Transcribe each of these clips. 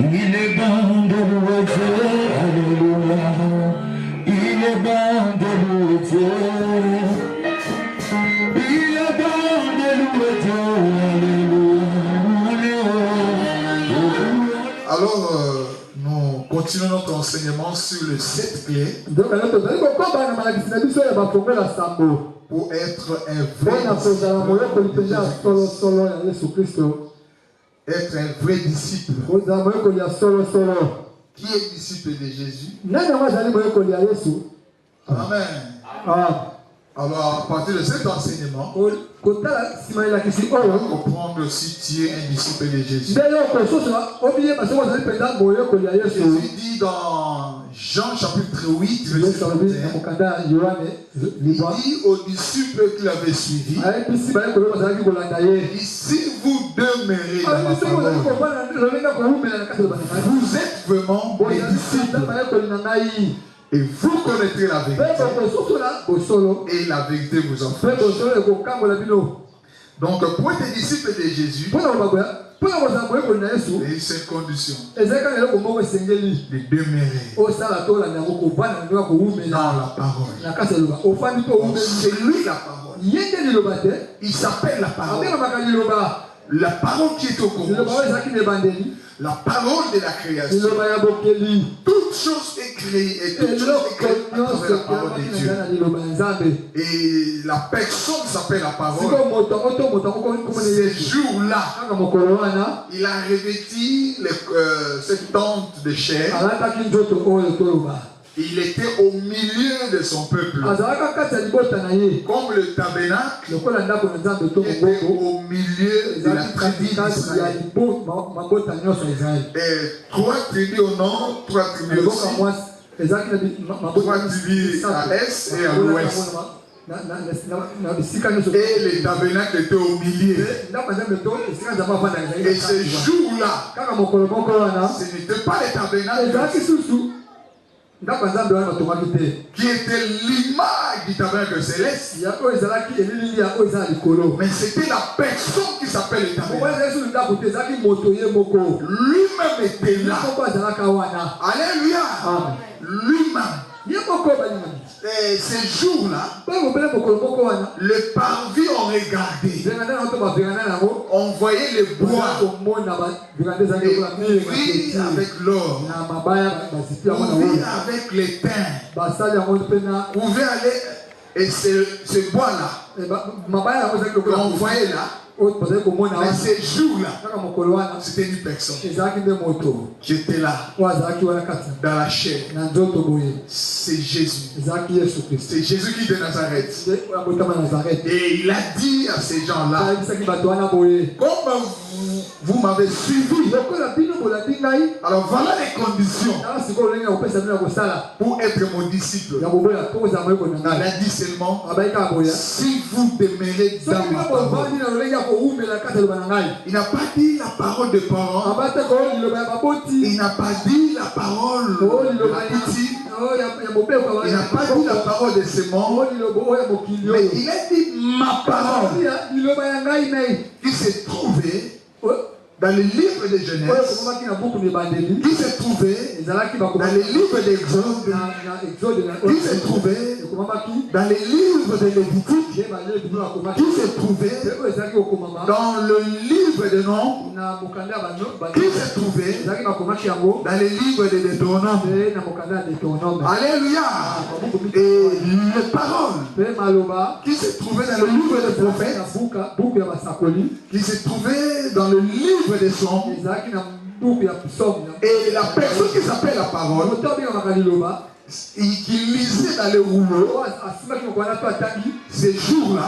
Il est bon de louer Dieu, alléluia. Il est bon de louer Dieu. Il est bon de louer Dieu, alléluia. Alors, nous continuons notre enseignement sur les 7 clés pour être un vrai disciple. Être un vrai disciple. Qui est disciple de Jésus? Amen. Alors, à partir de cet enseignement, on va comprendre si tu es un disciple de Jésus. Jésus dit dans Jean chapitre 8, verset 31, il dit aux disciples qu'il avait suivis, si vous demeurez dans ma parole, vous êtes vraiment mes disciples. Et vous connaîtrez la vérité. Et la vérité vous en fait. Donc, pour être disciple de Jésus, il y a une seule condition. De demeurer dans la parole. C'est lui la parole. Il s'appelle la parole. La parole qui est au commencement. La parole de la création. Toute chose est créée et toute chose est créée à travers la parole de Dieu. Et la personne s'appelle la parole. Ces jours-là, il a revêti cette tente de chair. Il était au milieu de son peuple. Comme le tabernacle était au milieu de la tribu d'Israël. Et 3 tribus au nord, 3 tribus au sud, 3 tribus à l'est et à l'ouest. Et le tabernacle était au milieu. Et ce jour-là, ce n'était pas le tabernacle qui était l'image du tabernacle céleste, mais c'était la personne qui s'appelle le tabernacle. Lui-même était là. Alléluia. Lui-même. Et ces jours-là, les parvis ont regardé. On voyait les bois couvrir avec l'or, couvrir avec les thym, couvrir aller. Et ce bois-là, qu'on voyait là, mais ces jours-là, c'était une personne qui était là, dans la chair. C'est Jésus. C'est Jésus qui est de Nazareth. Et il a dit à ces gens-là, comme vous m'avez suivi, alors voilà les conditions pour être mon disciple. Il a dit seulement, si vous demeurez dans ma parole. Il n'a pas dit la parole des parents. Il n'a pas dit la parole de la petite. Il n'a pas dit la parole de ses membres. Mais il a dit ma parole qui s'est trouvée dans le livre de Genèse, qui s'est trouvé dans le livre d'Exode, qui s'est trouvé dans le livre de Lévitique, qui s'est trouvé dans le livre de Nom, qui s'est trouvé dans le livre de Deutéronome. Alléluia. Et les paroles qui s'est trouvé dans le livre des prophètes, qui s'est trouvé dans le livre des Psaumes, et la personne qui s'appelle la parole, qui lisait dans les rouleaux, ces jours-là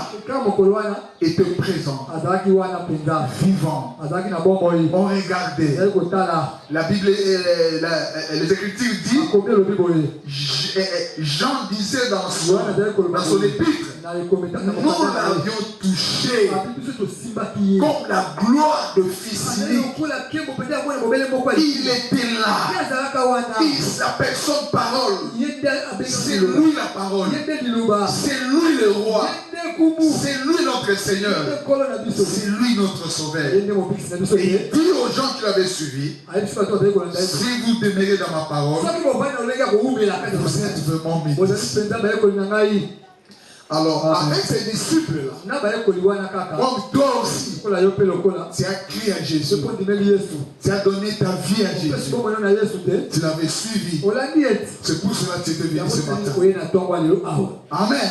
étaient présents, vivants. On regardait. La Bible, les Écritures disent, Jean disait dans son épître, nous l'avions touché comme la gloire de Fils unique. Il était là. Sa personne parole. C'est lui la parole. C'est lui le roi. C'est lui notre Seigneur. C'est lui notre Sauveur. Et il dit aux gens qui l'avaient suivi, si vous demeurez dans ma parole, vous êtes vraiment mes disciples. Alors, avec ces disciples-là, comme toi aussi, tu as crié à Jésus, tu as donné ta vie à Jésus, tu l'avais suivi. C'est pour cela que tu étais venu ce matin. Amen.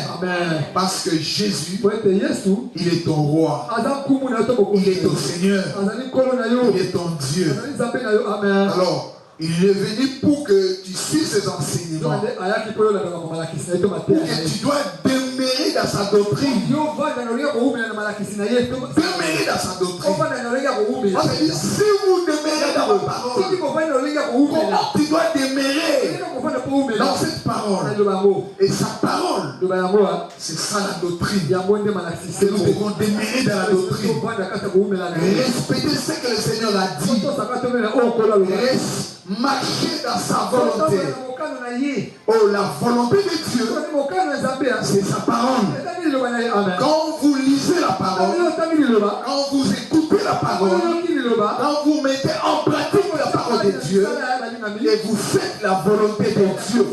Parce que Jésus, il est ton roi, il est ton Seigneur, il est ton Dieu. Alors, il est venu pour que tu suives ses enseignements, pour que tu dois demeurer dans sa doctrine. Demeurer dans sa doctrine. Parce que si vous demeurez dans ma parole, comment tu dois demeurer dans cette parole? Et sa parole, c'est ça la doctrine. Et nous devons demeurer dans la doctrine. Respecter ce que le Seigneur a dit. Marcher dans sa volonté. Oh, la volonté de Dieu, c'est sa parole. Quand vous lisez la parole, quand vous écoutez la parole, quand vous mettez en pratique la parole de Dieu et vous faites la volonté de Dieu.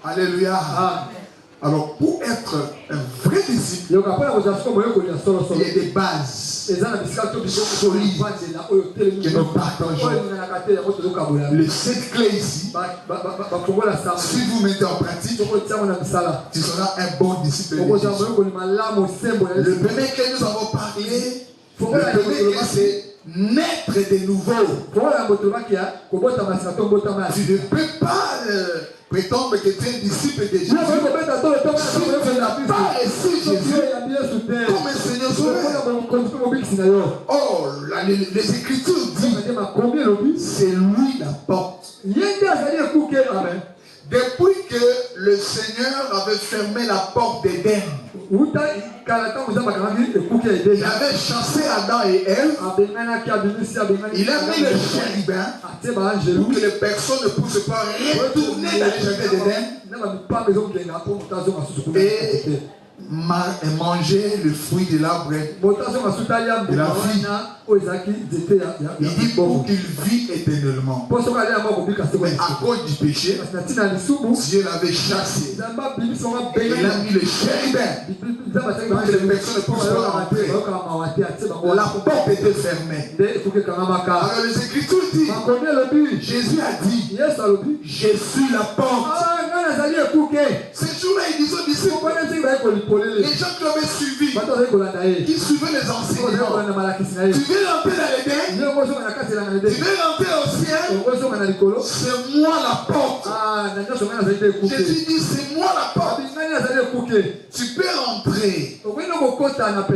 Alléluia. Alors, pour être un vrai disciple, il y a des bases solides que nous partageons. Les 7 clés ici, si vous mettez en pratique, tu seras un bon disciple de Jésus. Le premier que nous avons parlé, le premier que c'est naître de nouveau. Tu ne peux pas prétendre que tu es un disciple de Jésus. Si tu n'as pas reçu Jésus comme un Seigneur Sauveur. Oh, les Écritures disent, c'est lui la porte. Depuis que le Seigneur avait fermé la porte d'Éden, il avait chassé Adam et Ève, il a mis le chérubin pour que les personnes ne puissent pas retourner dans le jardin d'Éden et manger le fruit de l'arbre de la vie. Il dit pour qu'il vit éternellement. Mais à cause du péché, Dieu l'avait chassé. Et il a mis le chérubin pour que les personnes ne puissent pas rentrer. La porte était fermée. Alors les Écritures disent, Jésus a dit, je suis la porte. Ces jours-là, il disait aux disciples, les gens qui l'avaient suivi, qui suivaient les enseignements, tu veux rentrer dans l'Éden, tu veux rentrer au ciel, c'est moi la porte. Jésus dit, c'est moi la porte. Tu peux rentrer,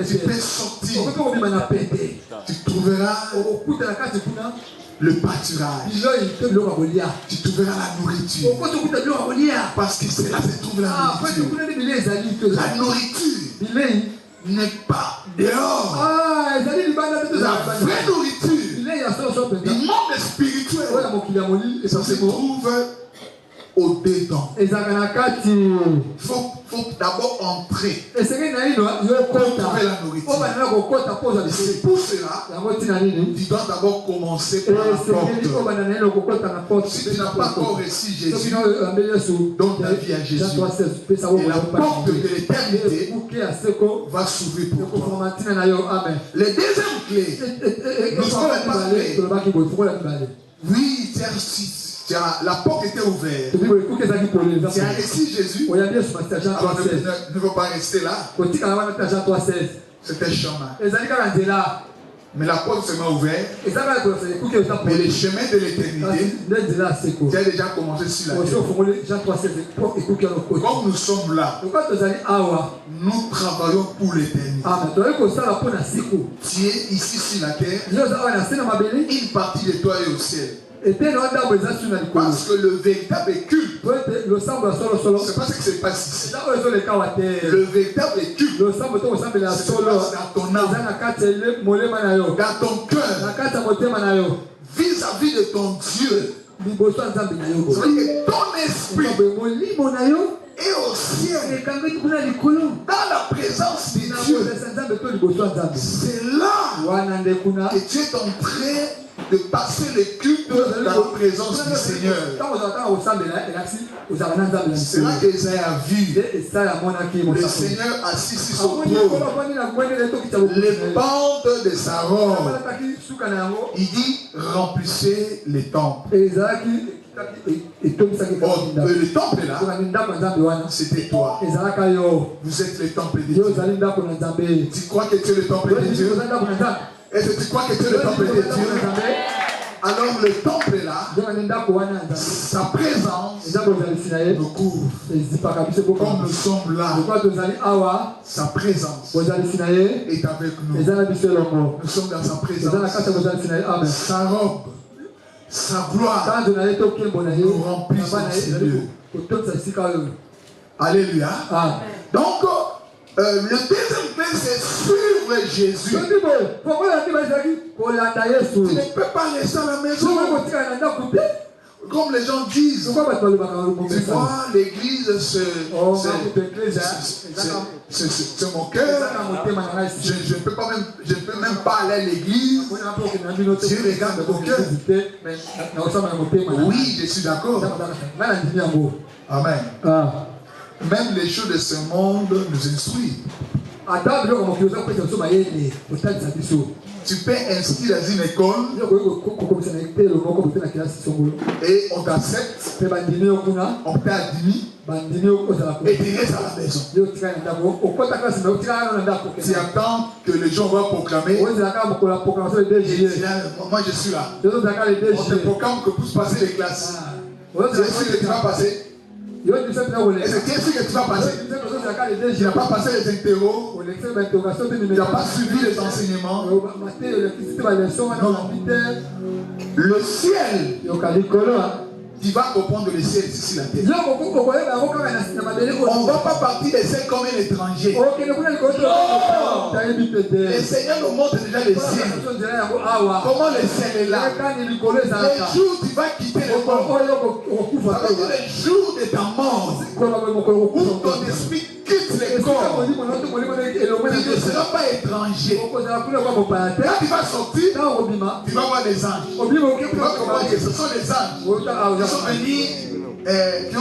tu peux sortir, tu trouveras le pâturage, tu trouveras la nourriture, parce que c'est là que se trouve la nourriture. La nourriture n'est pas dehors. La vraie nourriture du monde spirituel, ça se trouve au-dedans. Il faut d'abord entrer pour trouver la nourriture. Et c'est pour cela tu dois d'abord commencer par la porte. Si tu n'as pas encore reçu Jésus, donne ta vie à Jésus. Et la porte de l'éternité va s'ouvrir pour toi. Les deuxième clé, nous avons parlé. Oui, la porte était ouverte. Tu as reçu Jésus. Alors ne faut pas rester là. C'était chemin. Mais la porte se m'a ouverte. Mais les chemins de l'éternité, tu as déjà commencé sur la terre. Comme nous sommes là, nous travaillons pour l'éternité. Tu es ici sur la terre. Une partie de toi est au ciel. Parce que le véritable culte, c'est pas ce qui se passe ici. Le véritable culte, c'est dans ton âme, dans ton cœur, vis-à-vis de ton Dieu. C'est-à-dire que ton esprit Et au ciel, dans la présence de Dieu, c'est là que tu es en train de passer les cultes dans la présence du Seigneur. C'est là qu'Esaïe a vu le Seigneur assis sur son trône, les bandes de sa robe. Il dit remplissez les temples. Le temple là, c'était toi. Vous êtes le temple de Dieu. Tu crois que tu es le temple de Dieu? Est-ce que tu crois que tu es le temple de Dieu? Alors le temple là, sa présence nous couvre. Comme nous sommes là, sa présence est avec nous. Nous sommes dans sa présence. Sa robe, sa gloire nous remplit son lieu. Alléluia. Donc, le deuxième point, c'est suivre Jésus. Tu ne peux pas rester à la maison. Comme les gens disent, tu vois, l'église, c'est mon cœur. Je ne peux même pas aller à l'église. Dieu regarde mon cœur. Oui, je suis d'accord. Amen. Même les choses de ce monde nous instruisent. Tu peux inscrire dans une école et on t'accepte, on t'a admis et tu restes à la maison. Tu attends que les gens vont proclamer. Moi je suis là. On te proclame que pour passer les classes. C'est sûr que tu vas passer. Est-ce que tu vas passer? Tu n'as pas passé les interros. Tu n'as pas suivi les enseignements. Le ciel, tu vas comprendre le ciel ici la terre. On ne va pas partir des ciels comme un étranger. Le Seigneur nous montre déjà le ciel. Comment le ciel est là. Le jour où tu vas quitter le corps, ça veut dire le jour de ta mort, où ton esprit quitte le corps, tu ne seras pas étranger. Quand tu vas sortir, tu vas voir les anges. Tu vas comprendre que ce sont les anges qui sont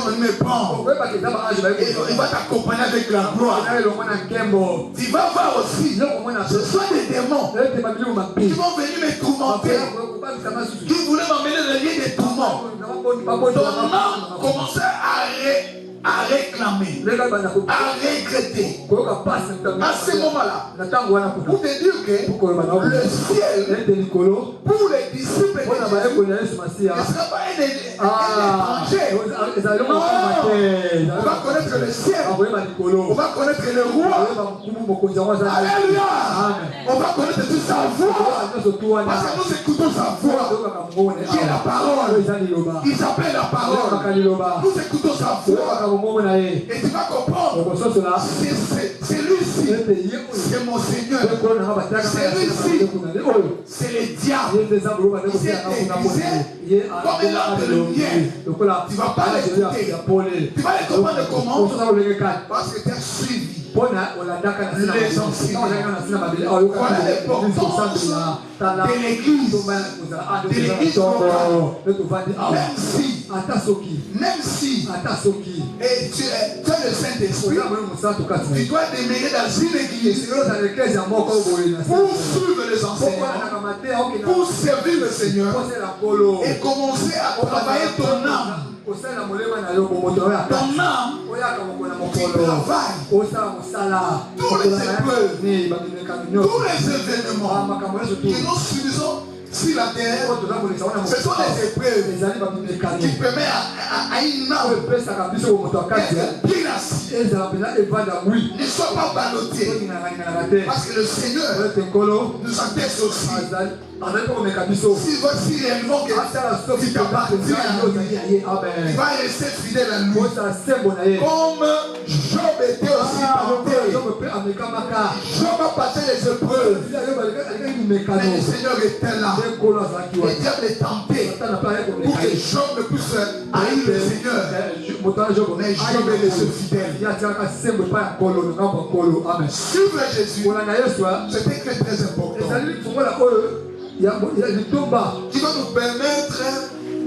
venus me prendre. Et il va t'accompagner avec la gloire. Tu vas voir aussi, ce sont des démons qui vont venir me tourmenter, qui voulaient m'emmener dans le lieu des tourments. Ton âme commençait à réclamer, à regretter. À ce moment-là, pour te dire que le ciel, pour les disciples de Jésus, ne sera pas un étranger. Non, on va connaître le ciel, on va connaître le roi. Alléluia. On va connaître toute sa voix, parce que nous écoutons sa voix, qui est la parole. Il s'appelle la parole. Nous écoutons sa voix. Et tu vas comprendre, c'est lui-ci, c'est mon Seigneur, c'est lui-ci, c'est le diable, c'est déguisé comme une lampe de lumière. Tu ne vas pas l'écouter, tu vas les comprendre comment, parce que tu as suivi les enseignements. Voilà l'importance de l'église, même si et tu as le Saint-Esprit, tu dois demeurer dans une église pour suivre les enseignements, pour servir le Seigneur et commencer à travailler ton âme. Ton âme qui travaille tous les épreuves, tous les événements que nous subissons sur la terre, ce sont des épreuves qui permettent à une âme ne soit pas ballottée. Parce que le Seigneur nous atteste aussi Si voici réellement que tu t'appartiens à lui, tu vas rester fidèle à lui. Comme Job était aussi tenté. Job a passé les épreuves. Mais le Seigneur était là. Le diable est tenté pour que Job ne puisse haïr le Seigneur. Mais Job est resté fidèle. Suivre Jésus, c'était très important. Qui va nous permettre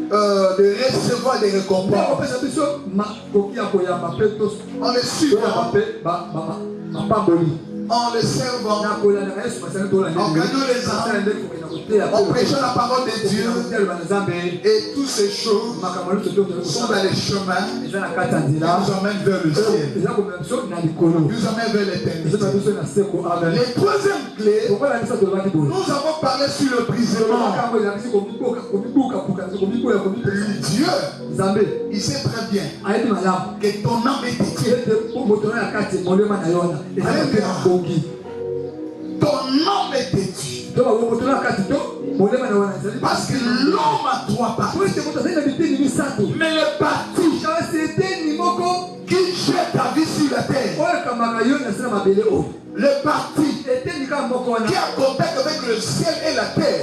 de recevoir des récompenses. En le suivant, en le servant, en gagnant les âmes, en prêchant la parole de Dieu, et toutes ces choses sont dans les chemins qui nous emmènent vers le ciel, nous emmènent vers l'éternité. Les troisième clés, nous avons parlé sur le brisement. Dieu, il sait très bien que ton âme est étienne. Ton âme est têtue. Parce que l'homme a trois parties. Mais le parti qui jette ta vie sur la terre, le parti qui a contact avec le ciel et la terre,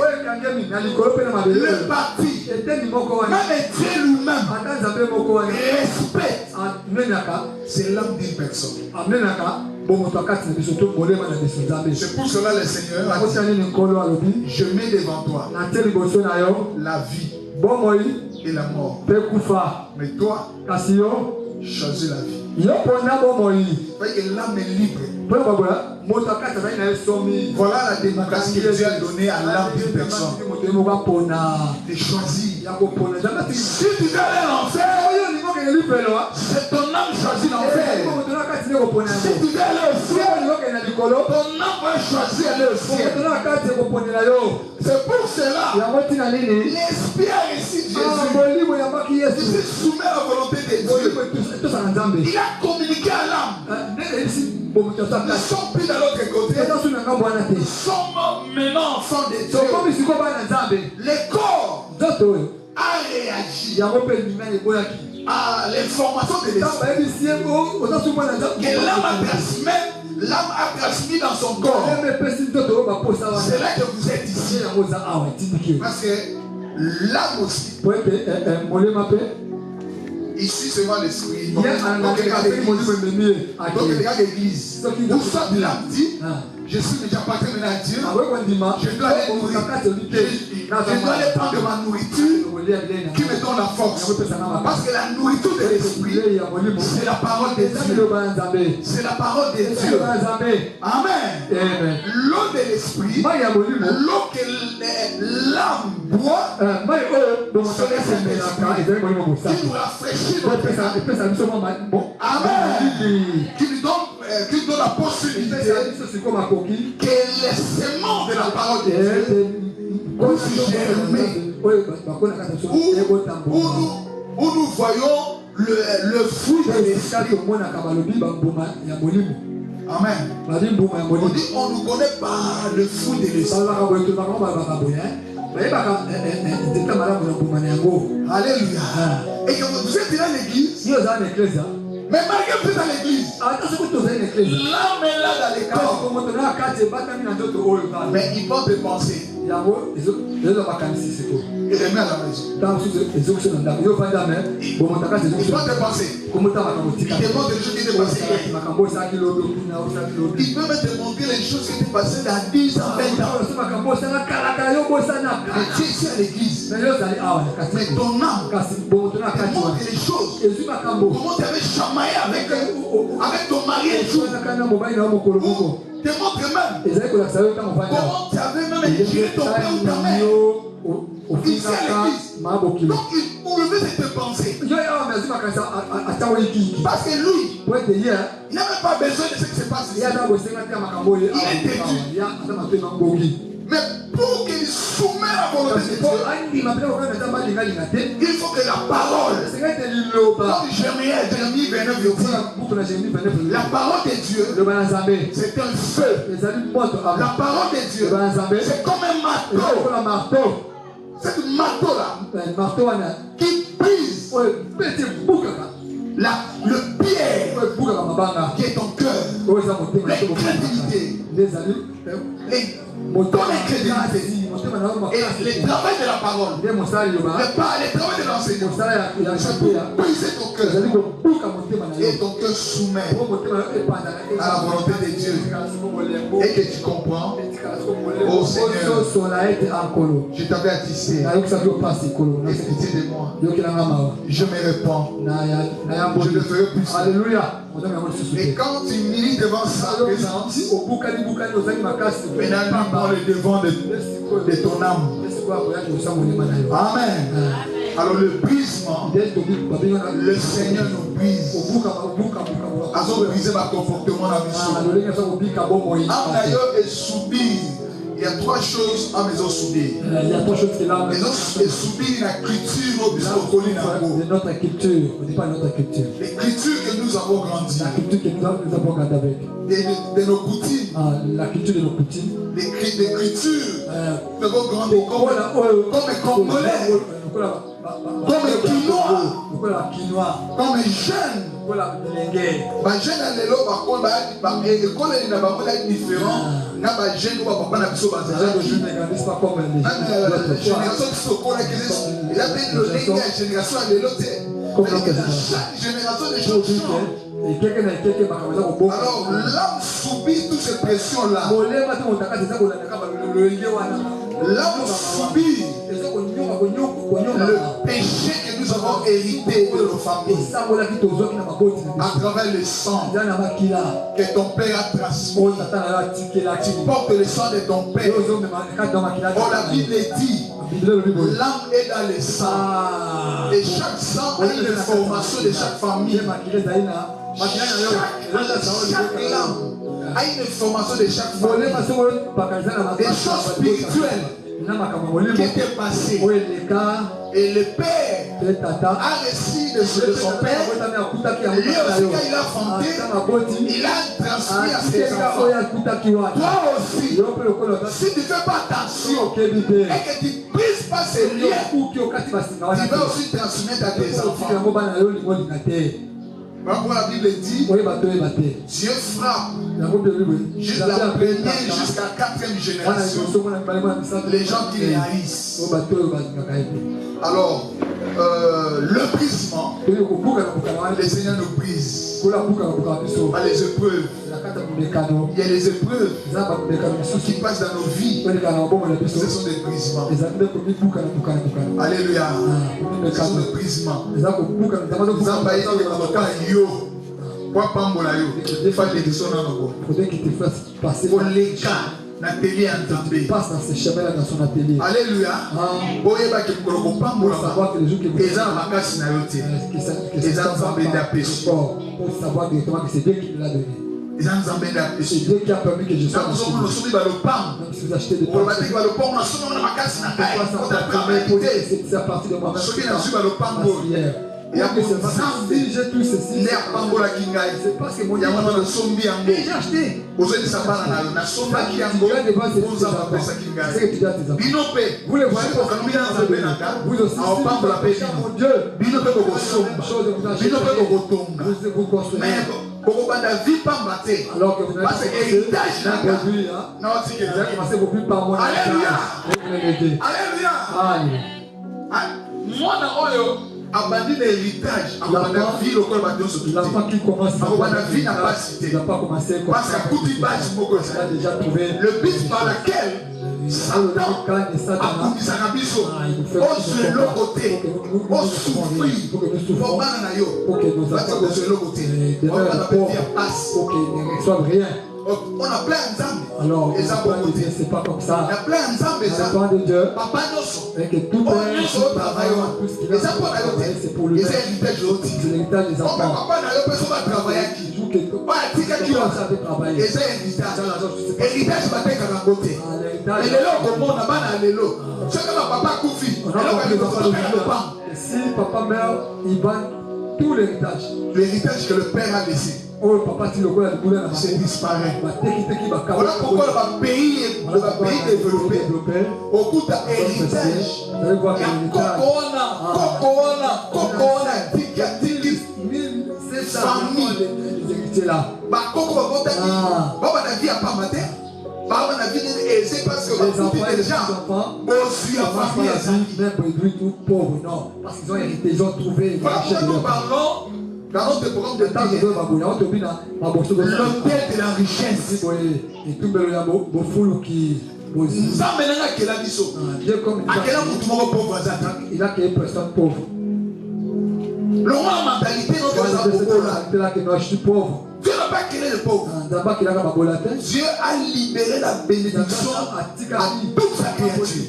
le parti, même Dieu lui-même respecte, c'est l'âme d'une personne. C'est pour cela le Seigneur a dit, je mets devant toi la vie et la mort. Mais toi, choisis la vie. Parce que l'âme est libre. Voilà la démocratie que Dieu a donnée à l'âme d'une personne. De choisir. Si tu veux aller en enfer, c'est ton âme choisit l'enfer. Si tu veux aller au ciel, ton âme va choisir aller au ciel. C'est pour cela l'Esprit a reçu Jésus. Il se soumet à la volonté de Dieu. Il a communiqué à l'âme. Nous ne sommes plus de l'autre côté. Nous sommes maintenant enfants de Dieu. Le corps a réagi à l'information de l'esprit que l'âme a transmis dans son corps. C'est là que vous êtes ici. Parce que l'âme aussi, ici c'est moi l'esprit. Donc regarde l'église. Où soit l'âme dit, je suis déjà parti maintenant à Dieu. Je dois aller mourir. Je dois aller prendre ma nourriture qui me donne la force. Parce que la nourriture de l'esprit, c'est la parole de Dieu. C'est la parole de Dieu. Amen. L'eau de l'esprit, l'eau que l'âme boit, qui nous rafraîchit notre âme. Amen. Qui nous donne la possibilité que les semences de la parole de Dieu puissent germer. Où nous voyons le fruit de l'esprit. Amen. On dit on ne connaît pas le fruit de l'esprit. Alléluia. Et que vous êtes dans l'église. Mais malgré que vous êtes dans l'église, l'âme est là dans les corps. Mais ils vont dépenser. Il remet à la maison. Ils vont dépenser. Ils demandent des choses qui étaient passées. Ils peuvent te montrer les choses qui étaient passées dans 10 ans, 20 ans. Mais tu es ici à l'église. Mais ton âme te montre les choses. Comment tu avais chamaillé avec ton mari et tout. Te montre même comment tu avais même écrit ton père ou ta mère. Ici à l'église. Donc il veut te penser. Parce que lui, il n'avait pas besoin de ce qui se passe ici. Il est têtu. Mais pour qu'il soumette la volonté de Dieu, il faut que la parole, comme Jérémie 29 dit, la parole de Dieu, c'est un feu. La parole de Dieu, c'est comme un marteau. C'est un marteau-là qui brise le pierre qui est ton cœur, l'incrédulité, ton incrédulité et le travail de la parole, le travail de l'enseignement, c'est pour briser ton cœur et ton cœur soumet à la volonté de Dieu et que tu comprends. Oh Seigneur, je t'avais attissé et pitié de moi. Je me répands. Je ne ferai plus ça. Alléluia. Et quand tu milites devant sa présence, maintenant lui prend le devant de ton âme. Amen. Alors le brisement, le Seigneur nous brise. Alors briser ma comportement dans mes choses. D'ailleurs est soubir. Il y a trois choses à maison soubir. Maison est soubir la culture de notre culture. L'écriture que nous avons grandi. La culture que nous avons grandi avec. De nos coutumes. La culture de nos coutumes. L'écriture nous avons grandi comme les Congolais. Comme les Quinois. Comme les jeunes. Les jeunes à l'élo, par contre, l'école est différent. Les jeunes ne vont pas la génération qui se connaît, il a fait le lien à la génération à l'élo. Chaque génération des choses change. Alors l'homme subit toutes ces pressions-là. L'homme subit le péché que nous avons hérité de nos familles à travers le sang que ton père a transmis. Tu portes le sang de ton père. Oh, la Bible dit l'âme est dans le sang. Et chaque sang a une information de chaque famille. Chaque âme a une information de chaque famille. Des choses spirituelles qui étaient passées. Et le père a reçu de son père. Lui aussi, quand il a fondé, il a transmis à ses enfants. Toi aussi, si tu ne fais pas attention et que tu ne brises pas ces liens, tu vas aussi transmettre à tes enfants. Pourquoi la Bible dit Dieu frappe jusqu'à la première jusqu'à la quatrième génération les gens qui les haïssent. Alors, le brisement, le Seigneur nous brise par les épreuves. Il y a les épreuves qui passent dans nos vies. Ce sont des brisements. Alléluia. Ce sont des brisements. Passe dans ces chemins dans son atelier. Alléluia. Pour savoir directement que c'est Dieu qui me l'a donné. C'est Dieu qui a permis que je sois dans ce monde. Même si vous achetez des pommes, c'est à partir de moi-même. J'ai tout ceci. C'est parce que mon Dieu j'ai acheté. Vous les voyez, vous aussi, mon Dieu, vous construisez. Alors que vous n'avez pas commencé vos buts par moi. Alléluia. Abandonne l'héritage, abandonne la vie, l'enfant qui commence à vie n'a pas cité. Parce qu'à tout il a déjà trouvé le but par lequel Satan a commis sa rabisso. On se l'autre côté, on souffrit, pour que nos enfants de l'autre côté, on va faire passe. Pour qu'ils ne reçoivent rien. On a plein d'ensemble. Alors, c'est pas comme ça. Il y a plein d'ensemble. De Dieu. Papa nous et que tout travail, c'est pour lui. C'est l'héritage des enfants. Papa n'a pas travailler qui joue que héritage va être à côté. héritage. Et les lots comme on a pas les lots. Chacun a papa Koufi. Si papa meurt, il va tout l'héritage. L'héritage que le père a laissé. Oh, papa, tu le vois, c'est disparaît. Voilà pourquoi le pays développé, au bout d'un héritage, il y a l'hôtel de la richesse. Il a créé personne pauvre. Le roi a mentalité pauvre. Dieu n'a pas créé le pauvre. Dieu a libéré la bénédiction à toute sa créature.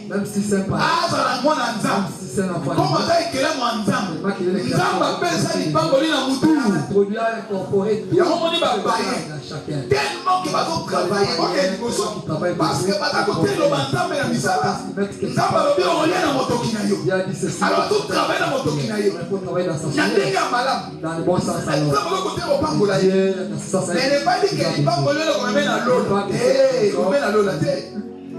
Même si c'est pas. Comment ça est créé mon ensemble? Nzamba appelle ça l'ipamboli na mutu. Tellement que va travailler. Parce que va côté le ensemble na misala. Nzamba lobi on lien na motoki na yo. Alors tout travail na motoki na yo. Ndenga malam. Dans le bon sens alors. Nzamba côté au pambola yo. Mais ne pas dire que l'ipamboli on met na l'eau. On met na l'eau la tête.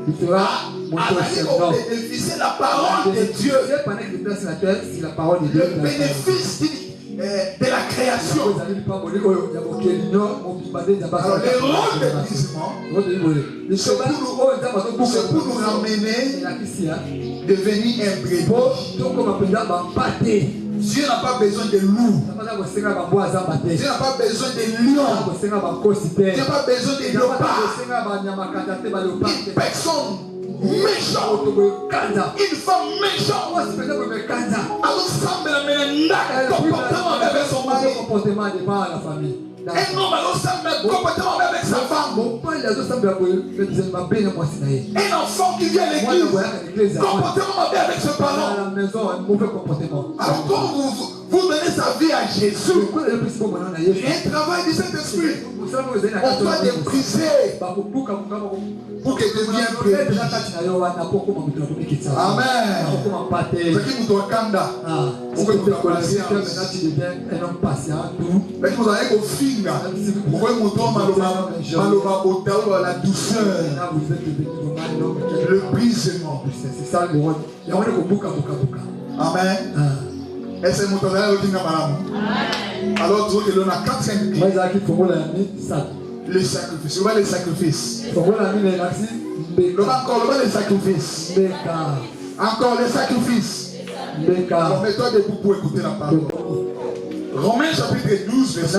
Il fera bénéficier la parole de Dieu. Le bénéfice de la création. Alors, les rôles de c'est pour nous ramener, devenir un brebis. Dieu n'a pas besoin de loups. Dieu n'a pas besoin de lions. Dieu n'a pas besoin de léopards. Une personne méchante, une femme méchante, alors semble la comportement avec son mari. Un homme alors semble comportement avec sa femme. Un enfant qui vient à l'église, comportement avec ses parents. Alors quand vous donnez sa vie à Jésus, un travail du Saint-Esprit, on doit les briser pour que devienne prêt. Amen. Ce qui vous doit kanda. Pourquoi vous doit passer un homme patient, mais vous avez au finger. Pourquoi vous doit la douceur, le brisement. C'est ça le rôle. Amen. Et c'est mon travail au Tinga Malam. Alors, tu vois que l'on a 4 les sacrifices. On va les sacrifices. Encore les sacrifices. Encore les sacrifices. Alors, mets-toi debout pour écouter la parole. Romains chapitre 12, verset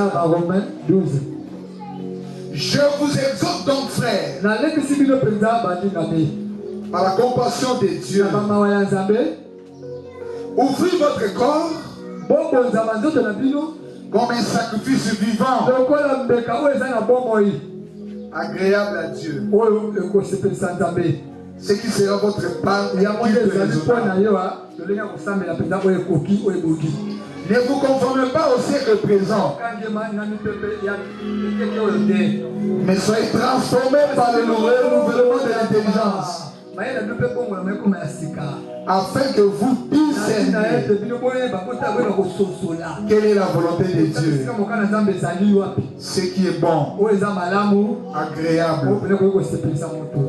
12. Je vous exhorte donc, frères, par la compassion de Dieu, ouvrez votre corps comme un sacrifice vivant, agréable à Dieu. Ce qui sera votre part. Ne vous conformez pas au siècle présent, mais soyez transformés par le renouvellement de l'intelligence, afin que vous discerniez quelle est la volonté de Dieu, ce qui est bon, agréable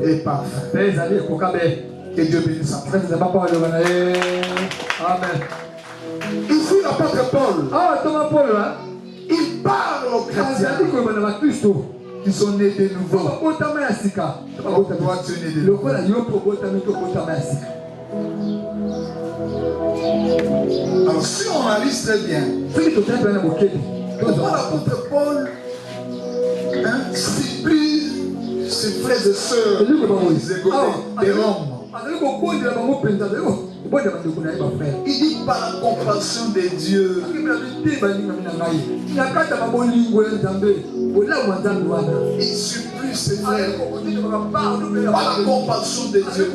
et parfait. Que Dieu bénisse. Amen. Ici, l'apôtre Paul, il parle aux chrétiens qui sont nés de nouveau. Pourquoi tu es né de nouveau? Alors, si on analyse très bien, pourquoi l'apôtre Paul supplie ses frères et sœurs des Roms? Il dit par la compassion de Dieu. Il supplie ses frères par la compassion de Dieu.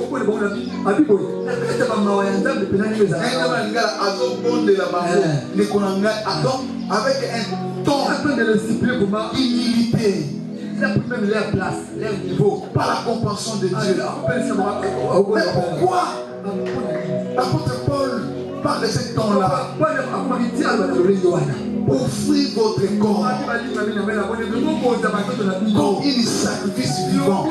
Avec un ton d'humilité. il a pris même leur place, leur niveau. Par la compassion de Dieu. Mais pourquoi l'apôtre Paul parle de ce temps-là? Offrez votre corps comme un sacrifice vivant.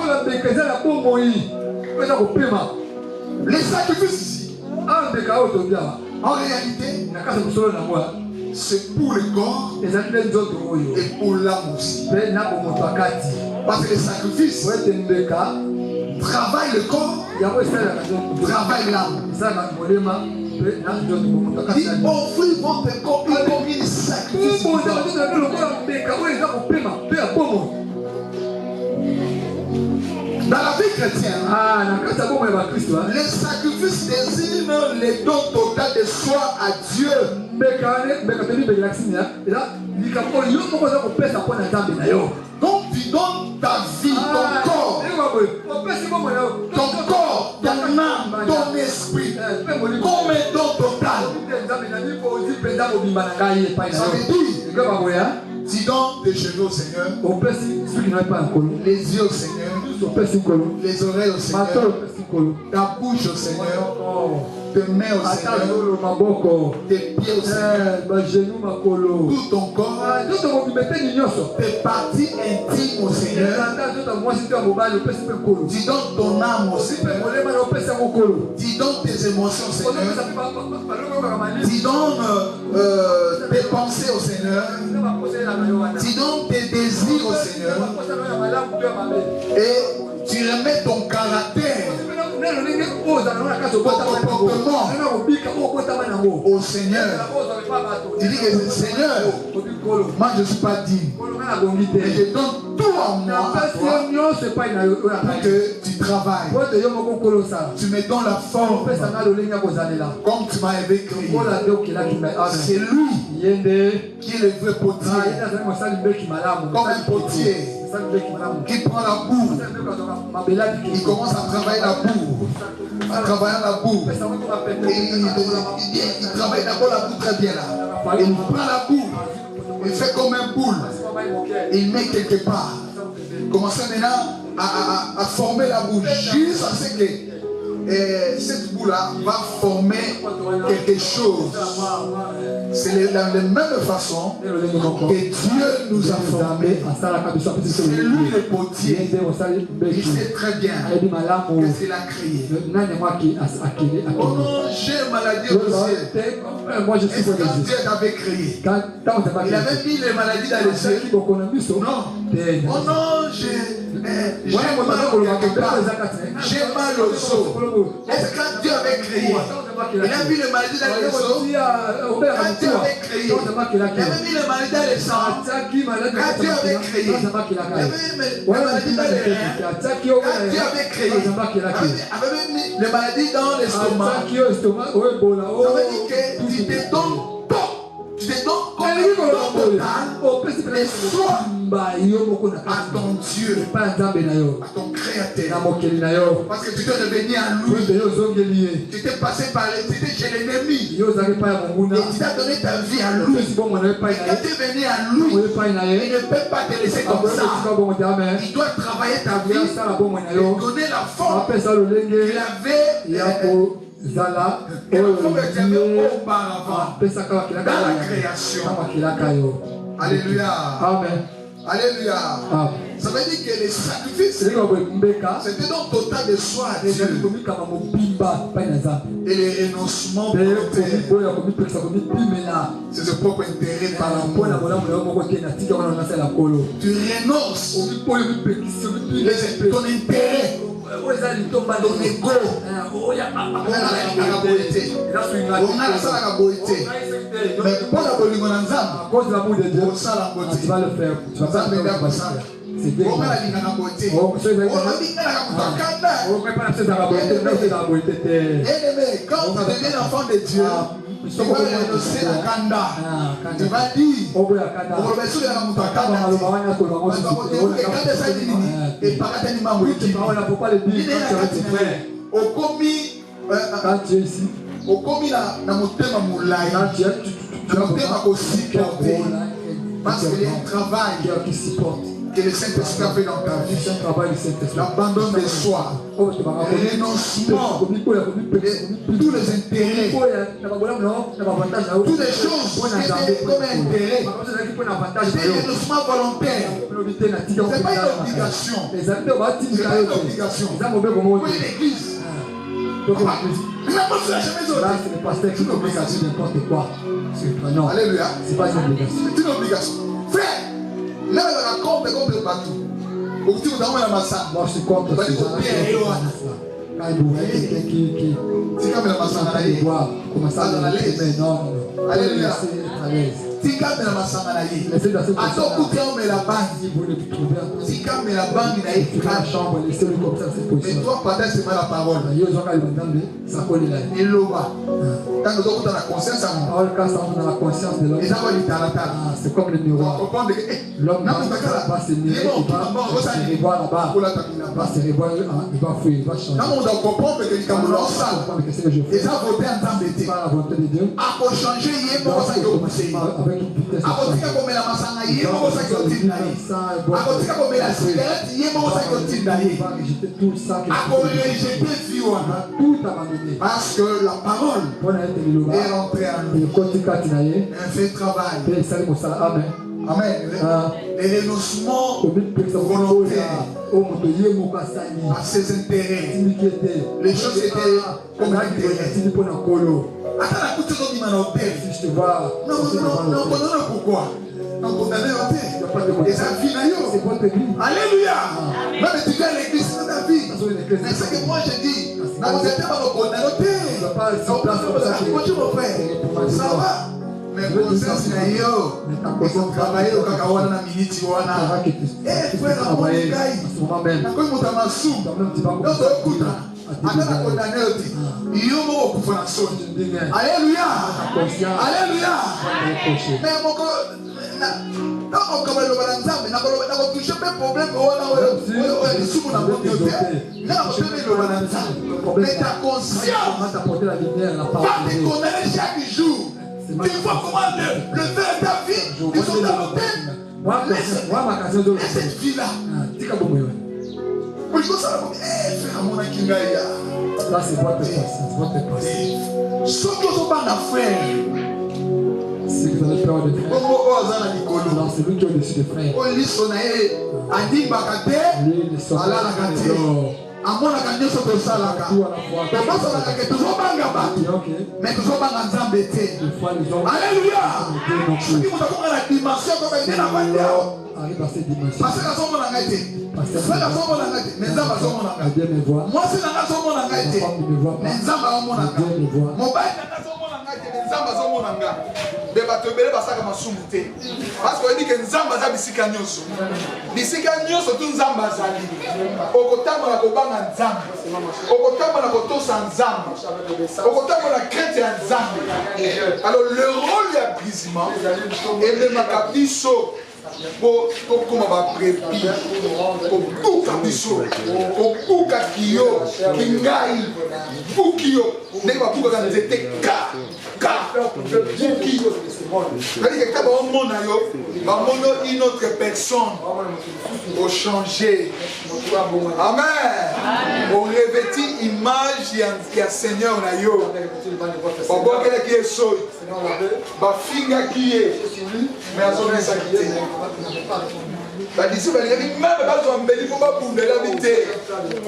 Les sacrifices ici, en réalité, c'est pour le corps et pour l'âme aussi. Parce que les sacrifices travaillent le corps, travaillent l'âme. Dit, offrez votre corps comme un sacrifice vivant. Dans la vie chrétienne, les sacrifices désignent les dons total de soi à Dieu. Donc tu donnes ta vie, ton corps, ton âme, ton esprit, comme un don total. Ça veut dire, tu donnes tes cheveux au Seigneur, les yeux au Seigneur, les oreilles au Seigneur, ta bouche au Seigneur, tes mains au Seigneur, tes pieds au Seigneur, tout ton corps, tes parties intimes au Seigneur. Tu donnes ton âme au Seigneur, tu donnes tes émotions au Seigneur, tu donnes tes pensées au Seigneur, tu donnes tes désirs au Seigneur et tu remets ton caractère, au Seigneur. Tu dis que Seigneur, moi je ne suis pas digne, mais je donne tout à moi à toi pour que tu travailles. Tu me donnes la forme comme tu m'as créé. C'est lui qui est le vrai potier, comme un potier qui prend la boue, il commence à travailler la boue, en travaillant la boue. Il travaille d'abord la boue très bien là. Il prend la boue, il fait comme un boule, il met quelque part. Il commence maintenant à former la boue jusqu'à ce que cette boue-là va former quelque chose. C'est de la même façon que Dieu nous a formés. C'est lui le potier. Il sait très bien qu'est-ce qu'il a créé. Oh non, j'ai maladie au ciel. Est-ce que Dieu t'avait créé? Il avait mis les maladies dans les cieux. Non. Oh non, j'ai mal quelque part. J'ai mal au dos. Est-ce que Dieu avait créé? Il a mis les maladies dans les os. Quand Dieu avait créé, il avait mis les maladies dans les sangs. Quand Dieu avait créé, il avait mis les maladies dans les reins. Quand Dieu avait créé, il avait mis les maladies dans l'estomac. Ça veut dire que tu te donnes tout. Tu te donnes comme un don total. Mais sois à ton Dieu, à ton Créateur. Parce que tu t'es devenu à lui. Tu t'es passé par tu étais chez l'ennemi. Et tu t'as donné ta vie à lui. Et quand tu es venu à lui, il ne peut pas te laisser comme ça. Il doit travailler ta vie et donner la forme qu'il avait. Auparavant dans la création. Alléluia. Amen. Alléluia. Ça veut dire que les sacrifices, c'était donc total de soi à Dieu. Et les renoncements c'est ce propre intérêt par l'amour. Tu renonces ton intérêt, ton ego. Mais pour la bolingo na nzambe, à cause de l'amour de Dieu, tu vas le faire. Tu vas pas le faire. C'est bien. Quand tu deviens enfant de Dieu, tu vas renoncer la kanda. Tu vas dire okomi na motema mulai na motema kosupporter parce qu'il y a un travail que le Saint-Esprit a fait dans ta vie. L'abandon de soi, le renoncement de tous les intérêts, toutes les choses qui étaient comme intérêt. C'est un renoncement volontaire. Ce n'est pas une obligation. Ce n'est pas une obligation. Pour l'église. Là, c'est le pasteur qui commence à dire n'importe quoi. Non, alléluia. C'est pas une obligation. C'est une obligation. Frère, là, on raconte contre le bateau. Moi, je suis contre ces gens-là. Quand il voit quelqu'un qui doit commencer à dire non. Alléluia. Tika me la masanga na ye. Atoko me la banque. Tika me la banque na ye. Chambre, laissez-le comme ça cette position. Et toi, partage c'est pas la parole. Yo zonga libandambe, ça colle là. Et l'oba. Quand nous sommes dans la conscience, dans la conscience de l'homme. C'est comme le miroir. L'homme va se mirer, il va se revoir là-bas. Il va se revoir, il va fuir, il va changer. Quand on doit comprendre que les Camerounais et ça voter en temps d'été. Par la volonté de Dieu. À changer, il y a un avec une vitesse. À comme la massana, il y a un moment ça qui est à comme la cigarette, il y a un moment ça qui est à tout ça qui est tout abandonné. Parce que la parole est rentrée en nous. Un fait travail. Amen. Amen. Et renoncement volontaire à ses intérêts. Les choses étaient comme intérêt. Attends, la couture de l'humanité. Si je te vois. Non, pourquoi? Non, condamné au terre. Et ça vit d'ailleurs. C'est votre vie. Alléluia. Même tu viens à l'église dans ta vie. Mais ce que moi je dis, dans mon état, on va condamner au terre. Ça va. Mais conscience d'ailleurs, ils ont travaillé au Kakawana Miniti Wana. Eh, frère, à mon égaï. Quand on t'a massou, donc écoute, attends la condamner au terre. Alléluia. Alléluia. Mais mon mais ta conscience va te condamner chaque jour. Tu vois comment le faire ta vie, ils sont dans l'hôtel. Laisse cette vie-là. Moi je pense à la famille. Frère, mon akingaïa. Là c'est votre patience, votre patience. Sauf que vous n'avez pas frère. Si vous avez peur de frère, non, c'est lui qui est au-dessus des frères. Lui, il sort amonaka nyonso tosalaka tobosolaka ke tozobanga bato mais tozobanga nzambe te. Alléluia. Soki moto akonga na dimension koka nde na bandi awa paseka azomona ngai te, frère azomona ngai te, mais nzambe azomona ngai. Mwasi nanga azomona ngai te, mais nzambe azomona ngai. Mobali nanga azomona ngai te, mais nzambe azomona ngai. Mpe bato ebele basaka masumu te parce que oyebi ke nzambe aza bisika nyonso tu nzambe azali. Okotambola kobanga nzambe, okotambola kotosa nzambe, okotambola krete ya nzambe. Alors le rôle ya brisement ememaka biso kokoma baprépi kobuka biso kobuka kiyo kingai buki yo ndenge babukaka nzete buki yo. C'est-à-dire que quand on monte une autre personne pour changer. Amen. On revêtit image il y a Seigneur na yo. Babokela qui est soi. Bafinga qui est. Mais azona sakité. Badisi balingaki même bazwa mbeli po babundela bite.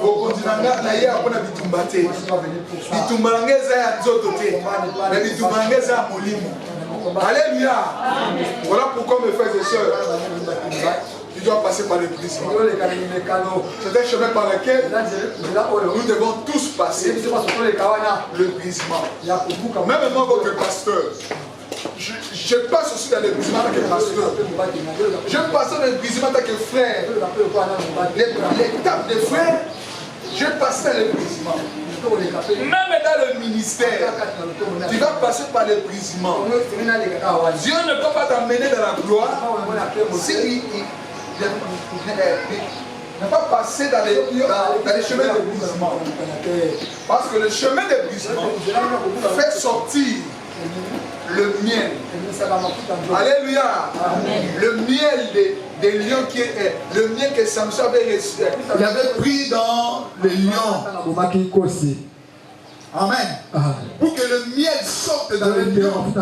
Okontinanga na ye akona bitumba te. Bitumba na ngeza ya nzoto te. Mais bitumba na ngeza ya molimo. Alléluia. Voilà pourquoi mes frères et sœurs, tu dois passer par le brisement. C'est un chemin par lequel nous devons tous passer. Le brisement. Même moi, votre pasteur, je passe aussi dans le brisement en tant que pasteur. Je passe dans le brisement en tant que frère. L'étape des frères, je passe dans le brisement. Même dans le ministère, tu vas passer par le brisement. Dieu ne peut pas t'amener dans la gloire si il ne pas passer dans les chemins de brisement. Parce que le chemin de brisement fait sortir le miel. Alléluia. Le miel des lions qui est le miel que Samson avait reçu. Il avait pris dans les lions. Amen. Pour que le miel sorte dans les lions, il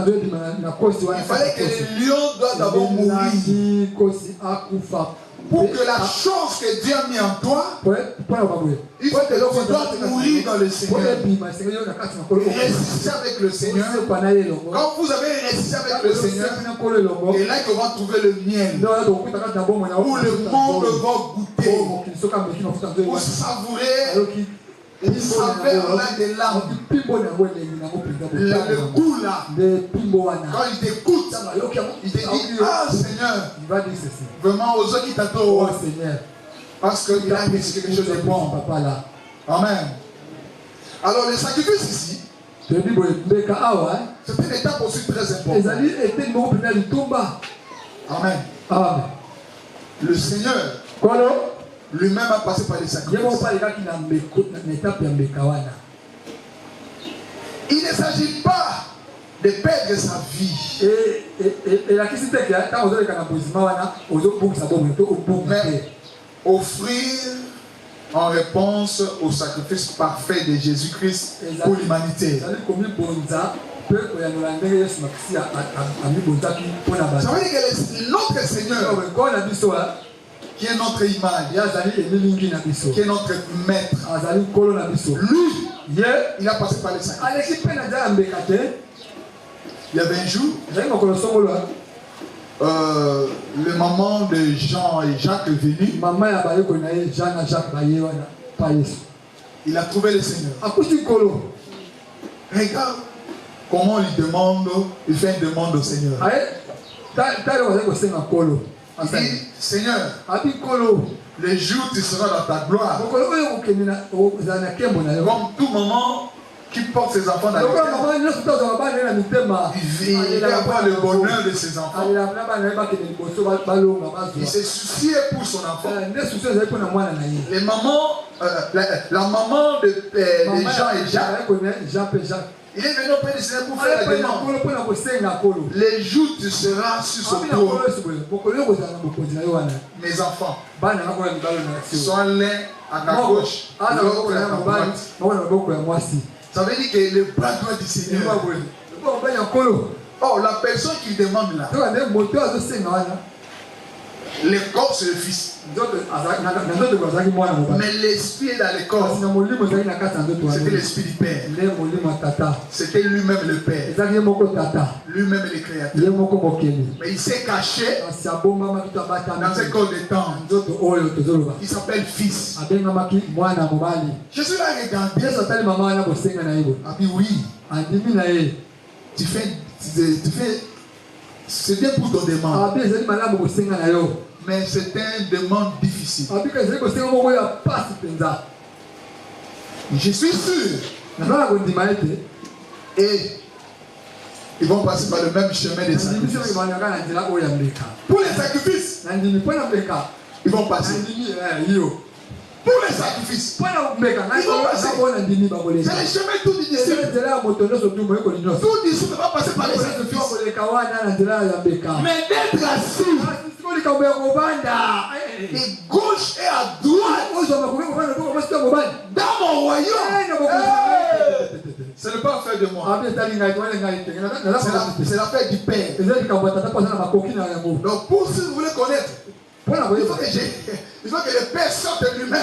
fallait que les lions doivent d'abord mourir. Pour que la chose que Dieu a mis en toi, il faut que tu dois mourir dans le Seigneur. Restez avec le Seigneur. Quand vous avez resté avec le Seigneur, et là que va trouver le miel, où le monde va goûter, pour savourer. Il savait là des larmes. Le goût là. Quand il t'écoute, il te dit, ah Seigneur, vraiment aux autres qui t'adorent. Parce qu'il a réussi quelque chose de bon. Amen. Alors le sacrifice ici, c'est une étape aussi très importante. Amen. Le Seigneur lui-même a passé par les sacrifices. Il ne s'agit pas de perdre sa vie. Mais offrir en réponse au sacrifice parfait de Jésus-Christ pour l'humanité. Ça veut dire que notre Seigneur, qui est notre image, qui est notre maître, lui, il a passé par les sacrifices. Il y avait un jour, le maman de Jean et Jacques est venu. Il a trouvé le Seigneur. Regarde comment il demande, il fait une demande au Seigneur. Il dit, Seigneur, le jour où tu seras dans ta gloire, comme tout maman qui porte ses enfants dans le cœur, il va avoir le bonheur de ses enfants. Il s'est soucié pour son enfant. Les mamans, la maman de Jean et Jacques, il est venu auprès du Seigneur pour faire la demande. Les jours tu seras sur son trône. Mes enfants, sois l'un à ta gauche, l'autre à ta droite. Ça veut dire que le bras droit du Seigneur. Oh, la personne qui demande là, le corps c'est le Fils. Mais l'esprit est dans le corps. C'était l'esprit du Père. C'était lui-même le Père. Lui-même le Créateur. Mais il s'est caché dans un corps de temps. Il s'appelle Fils. Jésus l'a regardé. Ah oui. Tu fais c'est bien pour ton demande. Mais c'est une demande difficile. Je suis sûr. Et ils vont passer par le même chemin des sacrifices. Pour les sacrifices, ils vont passer. Pour les sacrifices, ils vont passer. C'est le chemin tout disciple. Tout disciple va passer par les sacrifices. Mais d'être assis de gauche et à droite dans mon royaume, c'est ne pas affaire de moi. C'est l'affaire du Père. Donc pour si vous voulez connaître, il faut que le Père sorte de lui-même.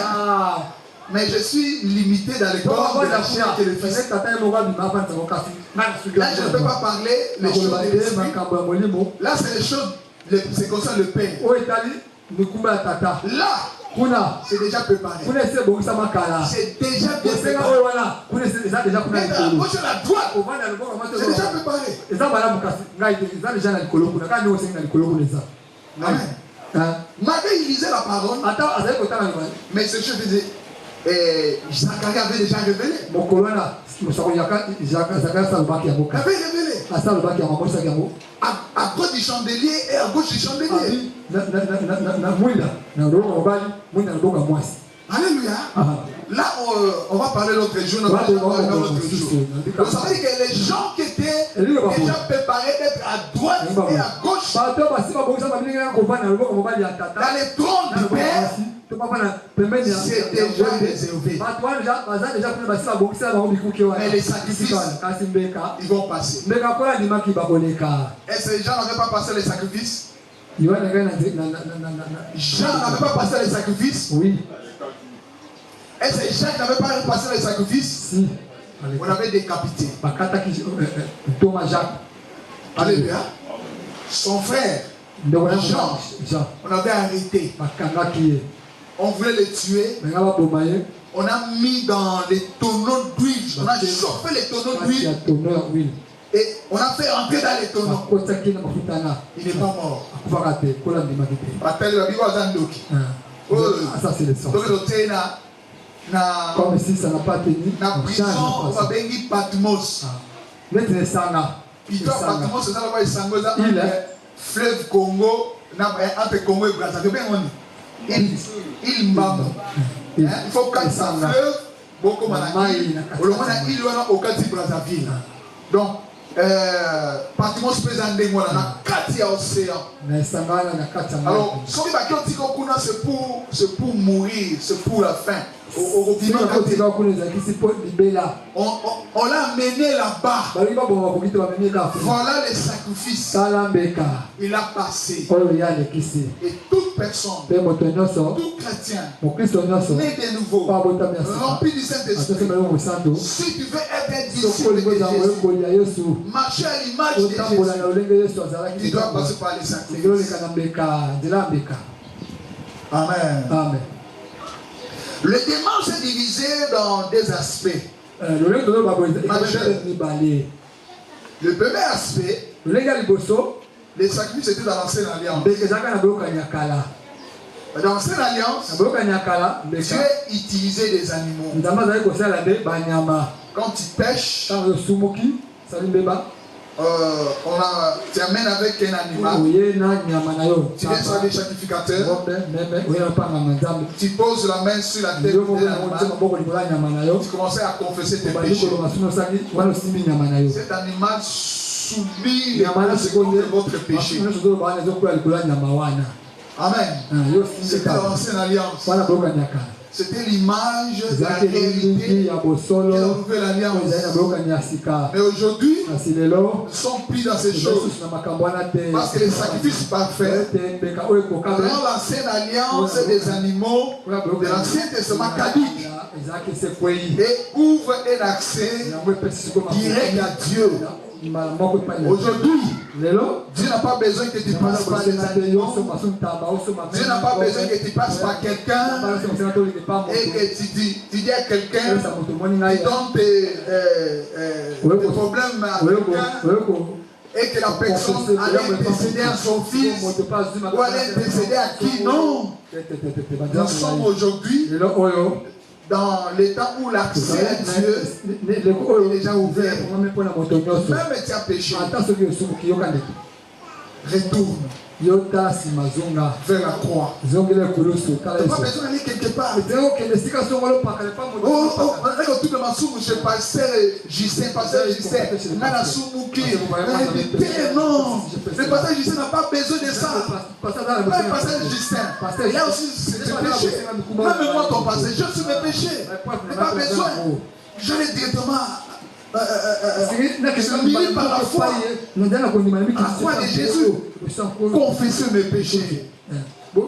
Mais je suis limité dans le corps de la chair et le Fils. Là, je ne peux pas parler les choses de l'esprit. Là, c'est les choses, c'est concerne le Père. Là, c'est déjà préparé. C'est déjà bien préparé. Même à la gauche et à la droite, c'est déjà préparé. Amen. Malgré il lisait la parole, mais ce que je disais, Zacharie avait déjà révélé. Avait révélé. À droite du chandelier et à gauche du chandelier. Alléluia. là, on va parler l'autre jour. Vous savez que les gens qui étaient déjà préparés d'être à droite et à gauche dans les trônes du Père, c'est déjà réservé. Mais les sacrifices, ils vont passer. Est-ce que les gens n'avaient pas passé les sacrifices? Jean n'avait pas passé les sacrifices? Oui. Est-ce que Jacques n'avait pas passé les sacrifices? Si. On avait décapité. Alléluia. Son frère, Jean, on avait arrêté. On voulait le tuer. On a mis dans les tonneaux d'huile. On a chauffé les tonneaux d'huile. Et on a fait entrer dans les tonneaux. Il n'est pas mort. Ça c'est le sens. Comme si ça n'a pas tenu. La prison, on va bénir Patmos. Patmos, c'est là où il fleuve Congo, entre Congo et Brazzaville. Il m'aime. Il faut qu'un fleuve, beaucoup de il au Kati Brazzaville. Donc, Patmos présente des mots dans la Katia océan. Alors, c'est pour mourir, c'est pour la fin. On l'a amené là-bas. Voilà les sacrifices. Il a passé. Et toute personne, tout chrétien, né de nouveau, rempli du Saint-Esprit, si tu veux être disciple de Jésus, marcher à l'image de Jésus, tu dois passer par les sacrifices. Amen. Amen. Le dimanche est divisé dans des aspects. Le premier aspect, les sacrifices étaient dans l'ancienne alliance. Dans l'ancienne alliance, Dieu utilisait des animaux. Quand tu pêches, tu amènes avec un animal. Tu viens sur les sacrificateurs. Tu poses la main sur la tête de l'animal. Tu commences à confesser tes péchés. Cet animal subit les conséquences de votre péché. Amen. C'était l'ancienne alliance. C'était l'image de la réalité de la nouvelle alliance. Mais aujourd'hui, nous sommes pris dans ces choses. Parce que les sacrifices parfaits dans l'ancienne alliance des animaux de l'Ancien Testament caduque et ouvre un accès direct à Dieu. Aujourd'hui, Dieu n'a pas besoin que tu passes par les animaux. Dieu n'a pas besoin que tu passes par quelqu'un et que tu dis à quelqu'un, tu donnes tes problèmes à quelqu'un et que la personne allait intercéder à son fils ou allait intercéder à qui? Non. Nous sommes aujourd'hui dans l'état où l'accès à Dieu est déjà ouvert. Même tu as péché, retourne vers la croix. Tu n'as pas besoin d'aller quelque part. Je pasteur Justin, pasteur Justin. Non, le pasteur Justin n'a pas besoin de ça. Le pasteur Justin, il a aussi ses péchés. Même moi, ton pasteur, je suis mes péchés. Il n'a pas besoin. Je l'ai directement. Par la foi, la foi de Jésus, confesser mes péchés.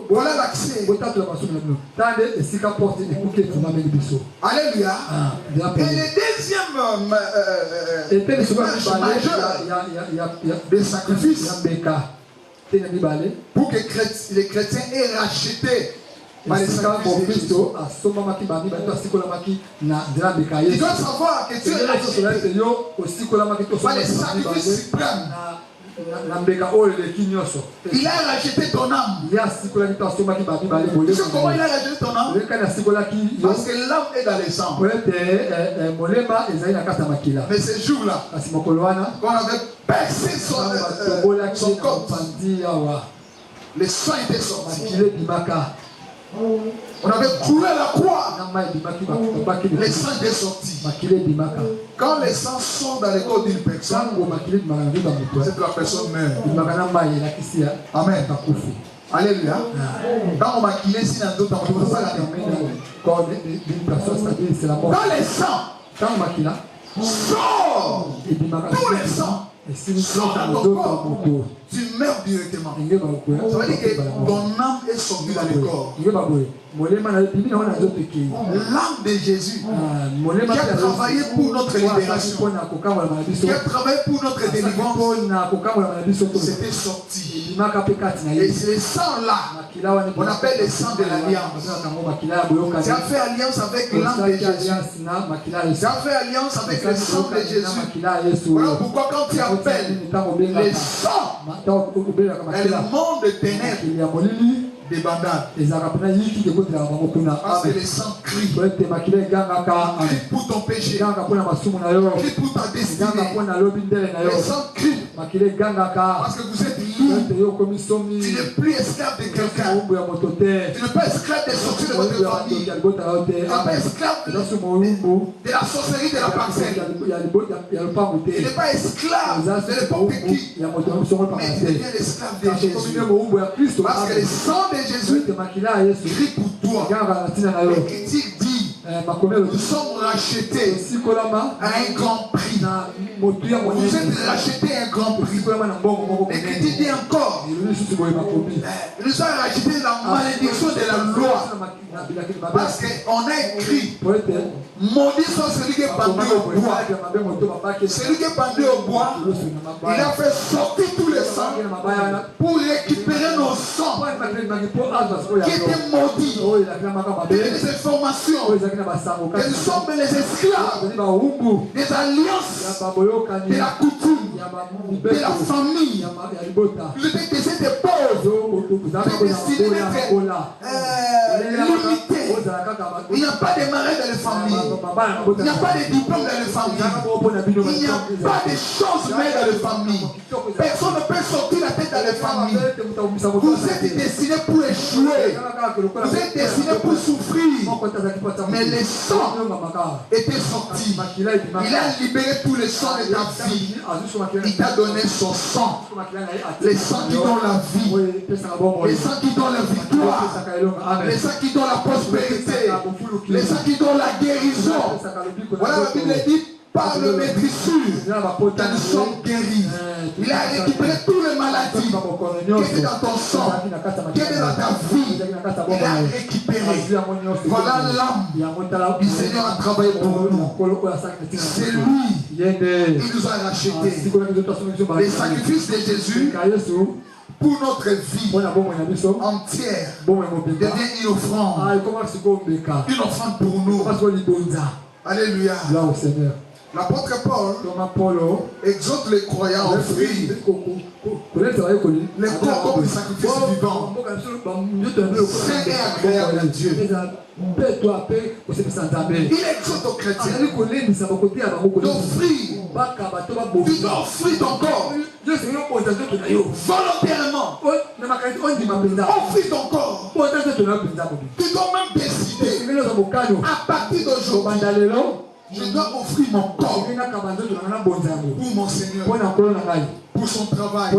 Voilà l'accès. Alléluia. Et le deuxième majeur des sacrifices pour que les chrétiens aient racheté. Il doit savoir que Dieu est racheté par les sacrifices suprêmes. Il a racheté ton âme. Tu sais comment il a racheté ton âme? Parce que l'âme est dans les sangs. Mais ce jour-là, quand on avait percé son corps, le sang était sorti. On avait cloué à la croix. Les sangs étaient sortis. Quand les sangs sont dans le corps d'une personne, c'est que la personne meurt. Amen. Alléluia. Quand on maquille ici dans d'autres temps, on ne peut pas la quand les sangs sortent, tous les sangs sortent dans ton corps, tu meurs directement. Ça veut dire que ton âme est sortie dans le corps. L'âme de Jésus qui a travaillé pour notre libération, qui a travaillé pour notre délivrance, c'était sorti. Et c'est le sang là, on appelle le sang de l'alliance. Tu as fait alliance avec l'âme de Jésus. Tu as fait alliance avec le sang de Jésus. Voilà pourquoi quand tu appelles le sang, le monde de ténèbres débandade. Parce que le sang crie. Crie pour ton péché. Crie pour ta destinée. Le sang crie. Parce que vous êtes libre. Tu n'es plus esclave de quelqu'un. Tu n'es pas esclave des sorties de votre famille. Tu n'es pas esclave de la sorcellerie de la parcelle. Tu n'es pas esclave de n'importe qui. Mais tu deviens l'esclave de Jésus. Parce que le sang de Jésus crie pour toi. Et qui dit, nous sommes rachetés à un grand prix. Vous êtes rachetés à un grand prix. Et qui dit encore, nous sommes rachetés la malédiction de la loi. Parce qu'on a écrit, maudit soit celui qui est pendu au bois. Celui qui est pendu au bois, il a fait sortir tous les sangs pour récupérer nos sangs qui étaient maudits. Des informations. Et nous sommes les esclaves des alliances, de la coutume, de la famille. Vous êtes des pauvres. Vous êtes destinés d'être limités. Il n'y a pas de mariage dans les familles. Il n'y a pas de diplôme dans les familles. Il n'y a pas de choses mais dans les familles. Personne ne peut sortir la tête dans les familles. Vous êtes destinés pour échouer. Vous êtes destinés pour souffrir. Mais les sangs étaient sortis. Il a libéré tous les sangs de ta vie. Il t'a donné son sang. Les sangs qui donnent la vie. Les sangs qui donnent la victoire. Les sangs qui donnent la prospérité. Les sangs qui donnent la guérison. Voilà la Bible dit. Par le maîtrisure, nous sommes guéris. Il a récupéré toutes les maladies qui étaient dans ton sang, qui étaient dans ta vie. Il a récupéré. Voilà l'âme du Seigneur a travaillé pour nous. C'est lui. Il nous a rachetés. Les sacrifices de Jésus pour notre vie entière devient une offrande. Une offrande pour nous. Alléluia. L'apôtre Paul exhorte les croyants à offrir les corps comme sacrifice vivant, saint et agréable à Dieu. Il exhorte aux chrétiens d'offrir. Tu dois offrir ton corps volontairement. Offrir ton corps. Tu dois même décider à partir d'aujourd'hui. Je dois offrir mon corps pour mon Seigneur, pour son travail,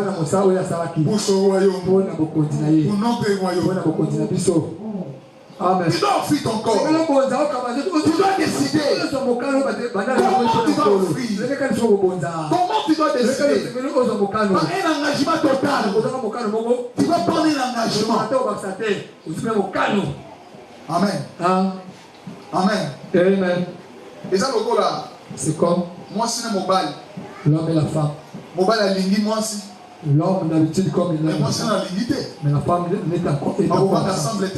pour son royaume, pour notre royaume. Amen. Tu dois offrir ton corps. Tu dois décider comment tu dois offrir. Comment tu dois décider. Par un engagement total. Tu dois prendre un engagement. Amen. Amen. Et ça, c'est comme moi, c'est mon mobile. L'homme et la femme. Mobile a lingui, moi aussi. L'homme d'habitude comme il est. Mais moi, c'est la lingité. Mais la femme n'est encore. On va ensemble.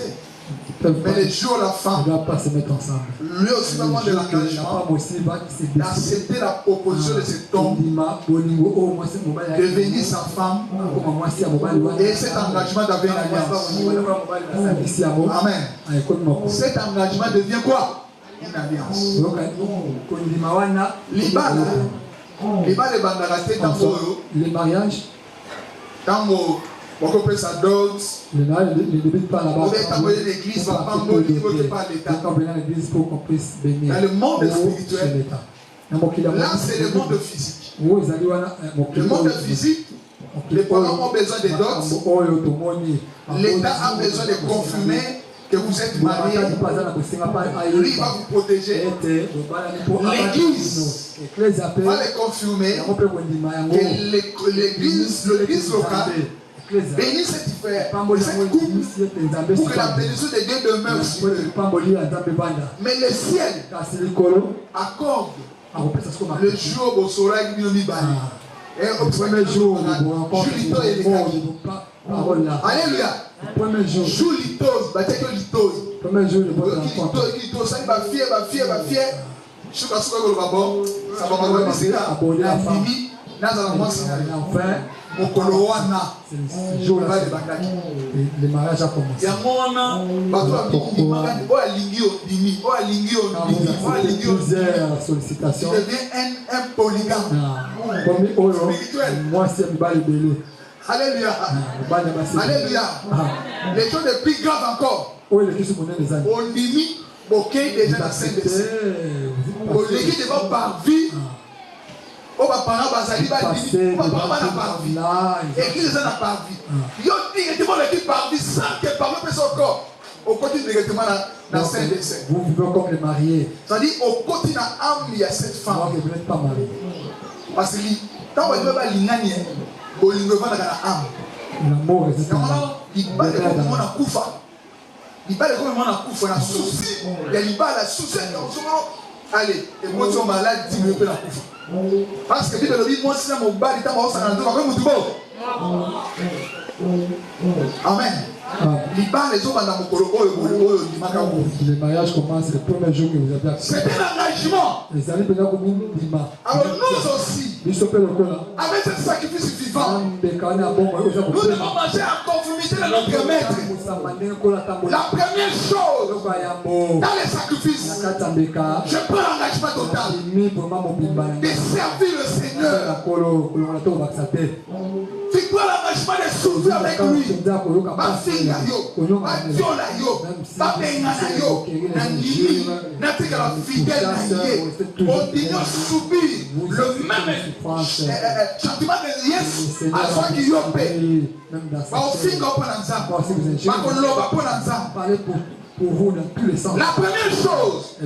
Mais les jours, la femme ne doit pas se mettre ensemble. Lui aussi, va de l'engagement d'accepter la proposition de cet homme, devenir sa femme, et cet engagement d'avoir une alliance. Amen. Cet engagement devient quoi? Une alliance. Les mariages. On peut sa dot. Ne débute pas là-bas. On est envoyé l'église, va pas mourir par l'État. Pour qu'on puisse bénir. Dans le monde spirituel, là c'est le monde physique. Le monde physique, les parents ont besoin de dots. L'État a besoin de confirmer que vous êtes mariés. Lui va vous protéger. L'église va les confirmer que l'église locale bénit cette frère, cette couple, pour que la bénédiction de Dieu demeure sur eux. Mais le ciel accorde le jour au soleil et au premier jour, Julito et les Alléluia. Premier jour. Julito, bateko lito. Premier jour de votre Lito, ça va fier. Je suis pas sûr que le babo, ça va pas dire ça. La famille, dans la masse, enfin, au Kolowana, c'est le jour là de Bakaki. Le mariage a commencé. Ya mona, bato plusieurs sollicitations. Il devient un polygame. Moi, c'est le bal de Alléluia. Alléluia. Les choses les plus graves encore. On limite bokeh déjà dans cette décès. On limite devant par vie. On va parler bazali bazali. On va parler par vie. Église n'a pas vie. Yo directement l'équipe par vie sans que par le corps. On continue directement dans cette décès. Vous vivez comme les mariés. C'est-à-dire on continue à âme il y a cette femme. Vous n'êtes pas marié. Parce que tant que vous avez l'ingani. L'amour résiste en là. Il bat les gens à Koufa. Il bat les gens à Koufa. La souci. Il bat la souci. Allez, et moi tu es malade, dis-moi un peu la Koufa. Parce que Bible dit, moi si mon bas, il t'a pas osé dans le dos. Amen. Les mariages commencent le premier jour que vous avez accepté. C'est un engagement. Les années pendant que vous dites, alors nous aussi, avec ce sacrifice vivant, nous devons marcher en conformité de notre maître. La première chose dans les sacrifices, je prends l'engagement total de servir le Seigneur. Tu prends l'engagement de souffrir avec lui. Ma fille, ma viola, ma bengana, n'a pas la fidèle, on dit subir le même chantiment de yes à soi qui y opère. Au fin qu'on prend pour vous dans tous les sens. La première chose,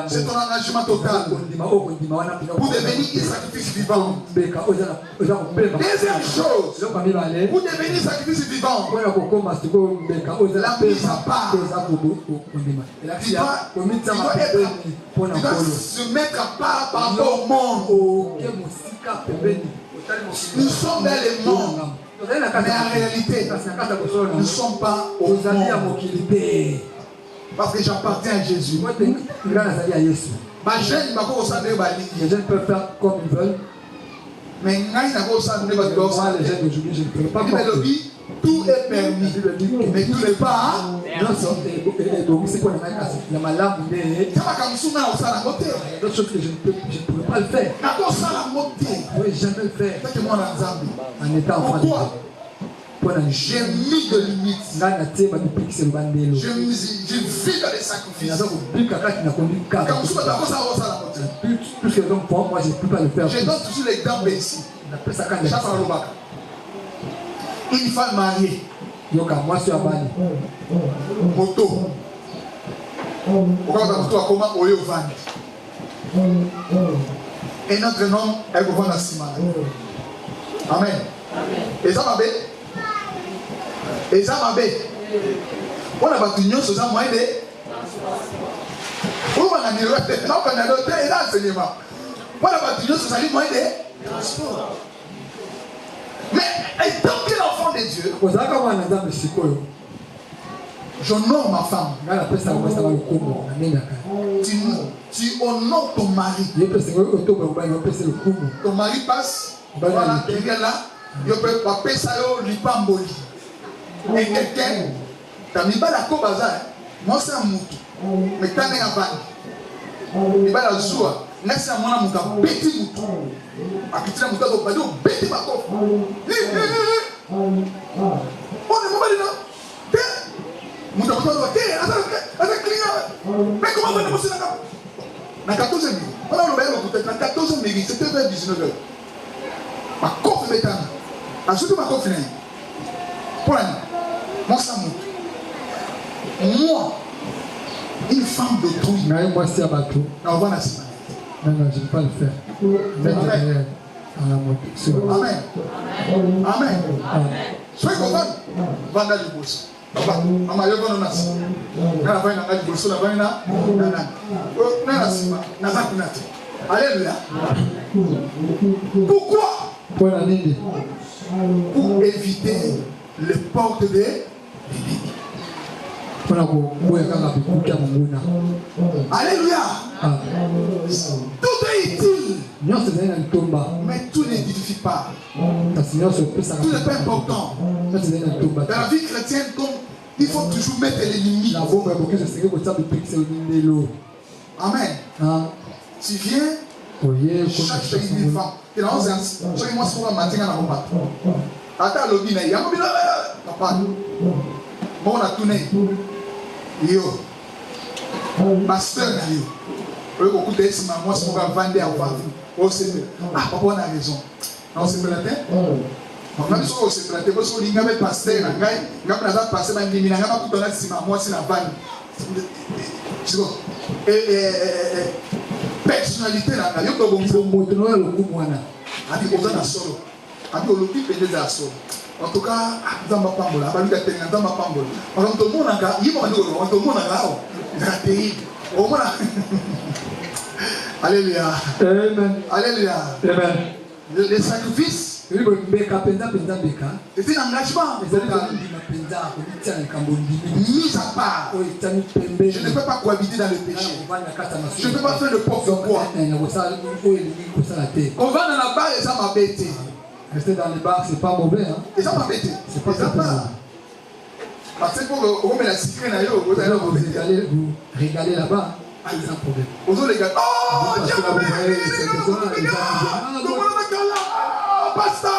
c'est ton engagement total pour devenir un sacrifice vivant. Deuxième chose, pour devenir un sacrifice vivant, la mise à part. Tu dois se mettre à part par rapport au monde. Nous sommes dans le monde. Mais en réalité, nous ne sommes pas au monde. Parce que j'appartiens à Jésus. Les jeunes peuvent faire comme ils veulent. Mais moi, les jeunes d'aujourd'hui, je ne peux pas. Tout est permis, mais tout n'est pas. D'autres choses que je ne pourrais pas le faire. Je ne pourrais jamais le faire. En étant enfant de Dieu. J'ai mis de limites. Je vis dans les sacrifices. Puisque donc pour moi, je ne peux pas le faire. Je donne toujours l'exemple ici. Une femme mariée. Moi, je suis à Bali. Moto. Comment on est et notre nom est pour la Simane. Amen. Et ça m'a fait. Et ça m'a fait. On a battu une chose à moi de. On a mis le tête. Non, on a noté l'enseignement. On a battu une chose à moi de. Mais étant que l'enfant de Dieu, j'honore ma femme. Tu honores ton mari. Ton mari passe. Voilà, derrière là. Je peux pas payer ça au lipamboli. Et quelqu'un, t'as mis pas la cobaza. Moi c'est un mouton. Mais t'as mis un van. Il va la joie. Là c'est un petit mouton. A petit mouton, donc pas de petit bateau. On est maman là. Mon amour avec client. Mais comment on est là? Na 14 minutes. On a le na 14 minutes, c'était vers 19h. Ma coffre bétana. Ajoute ma coffre. Point. Moi ça moi, une femme d'autrui. Moi c'est à bateau. On va la semaine. Non, je ne vais pas le faire. Amen. Amen. Amen. Soyez content. Vanda du boss. Papa, maman, je vais nous nasser. Quand la vaine a du boss, la vaine a. Alléluia. Pourquoi? Pour éviter les portes des. Alléluia. Tout est utile. Mais tout n'édifie pas. Tout n'est pas important. Dans la vie chrétienne, comme il faut toujours mettre les limites. Amen. Tu viens, chaque pays une femme. Et là, chaque mois, c'est pour matin à la repas. Attends, le binaire, il y a un binaire. Papa, bon, on a tourné. Yo, pasteur, yo. Beaucoup de gens, moi, c'est pour vendre à vous. Ah, papa, on a raison. Non, c'est pas la tête. On a dit que c'est pas la tête. Parce qu'on dit que pasteur, on a pasteur, on a dit que c'est moi, c'est la vanne. Personnalité là, il y a un bon a dit aux gens solo. A dit au lobby pédé à solo. En tout cas, dans ma pambola, a dit à dans ma pambola. On entend mon anga, il m'a dit on entend mon anga. C'est terrible. Au moins. Alléluia. Amen. Alléluia. Amen. Les sacrifices. C'est un engagement. Mis à part. Je ne peux pas cohabiter dans le péché. Je ne peux pas faire le pauvre quoi. On va dans la barre et ça m'a bêté. Rester dans les bars, c'est pas mauvais. Hein? Et ça m'a bêté. C'est pas ça. Parce que pour remettre la secret, vous régaler là-bas. Sans problème. Vous les gars. Oh, Dieu Pasta!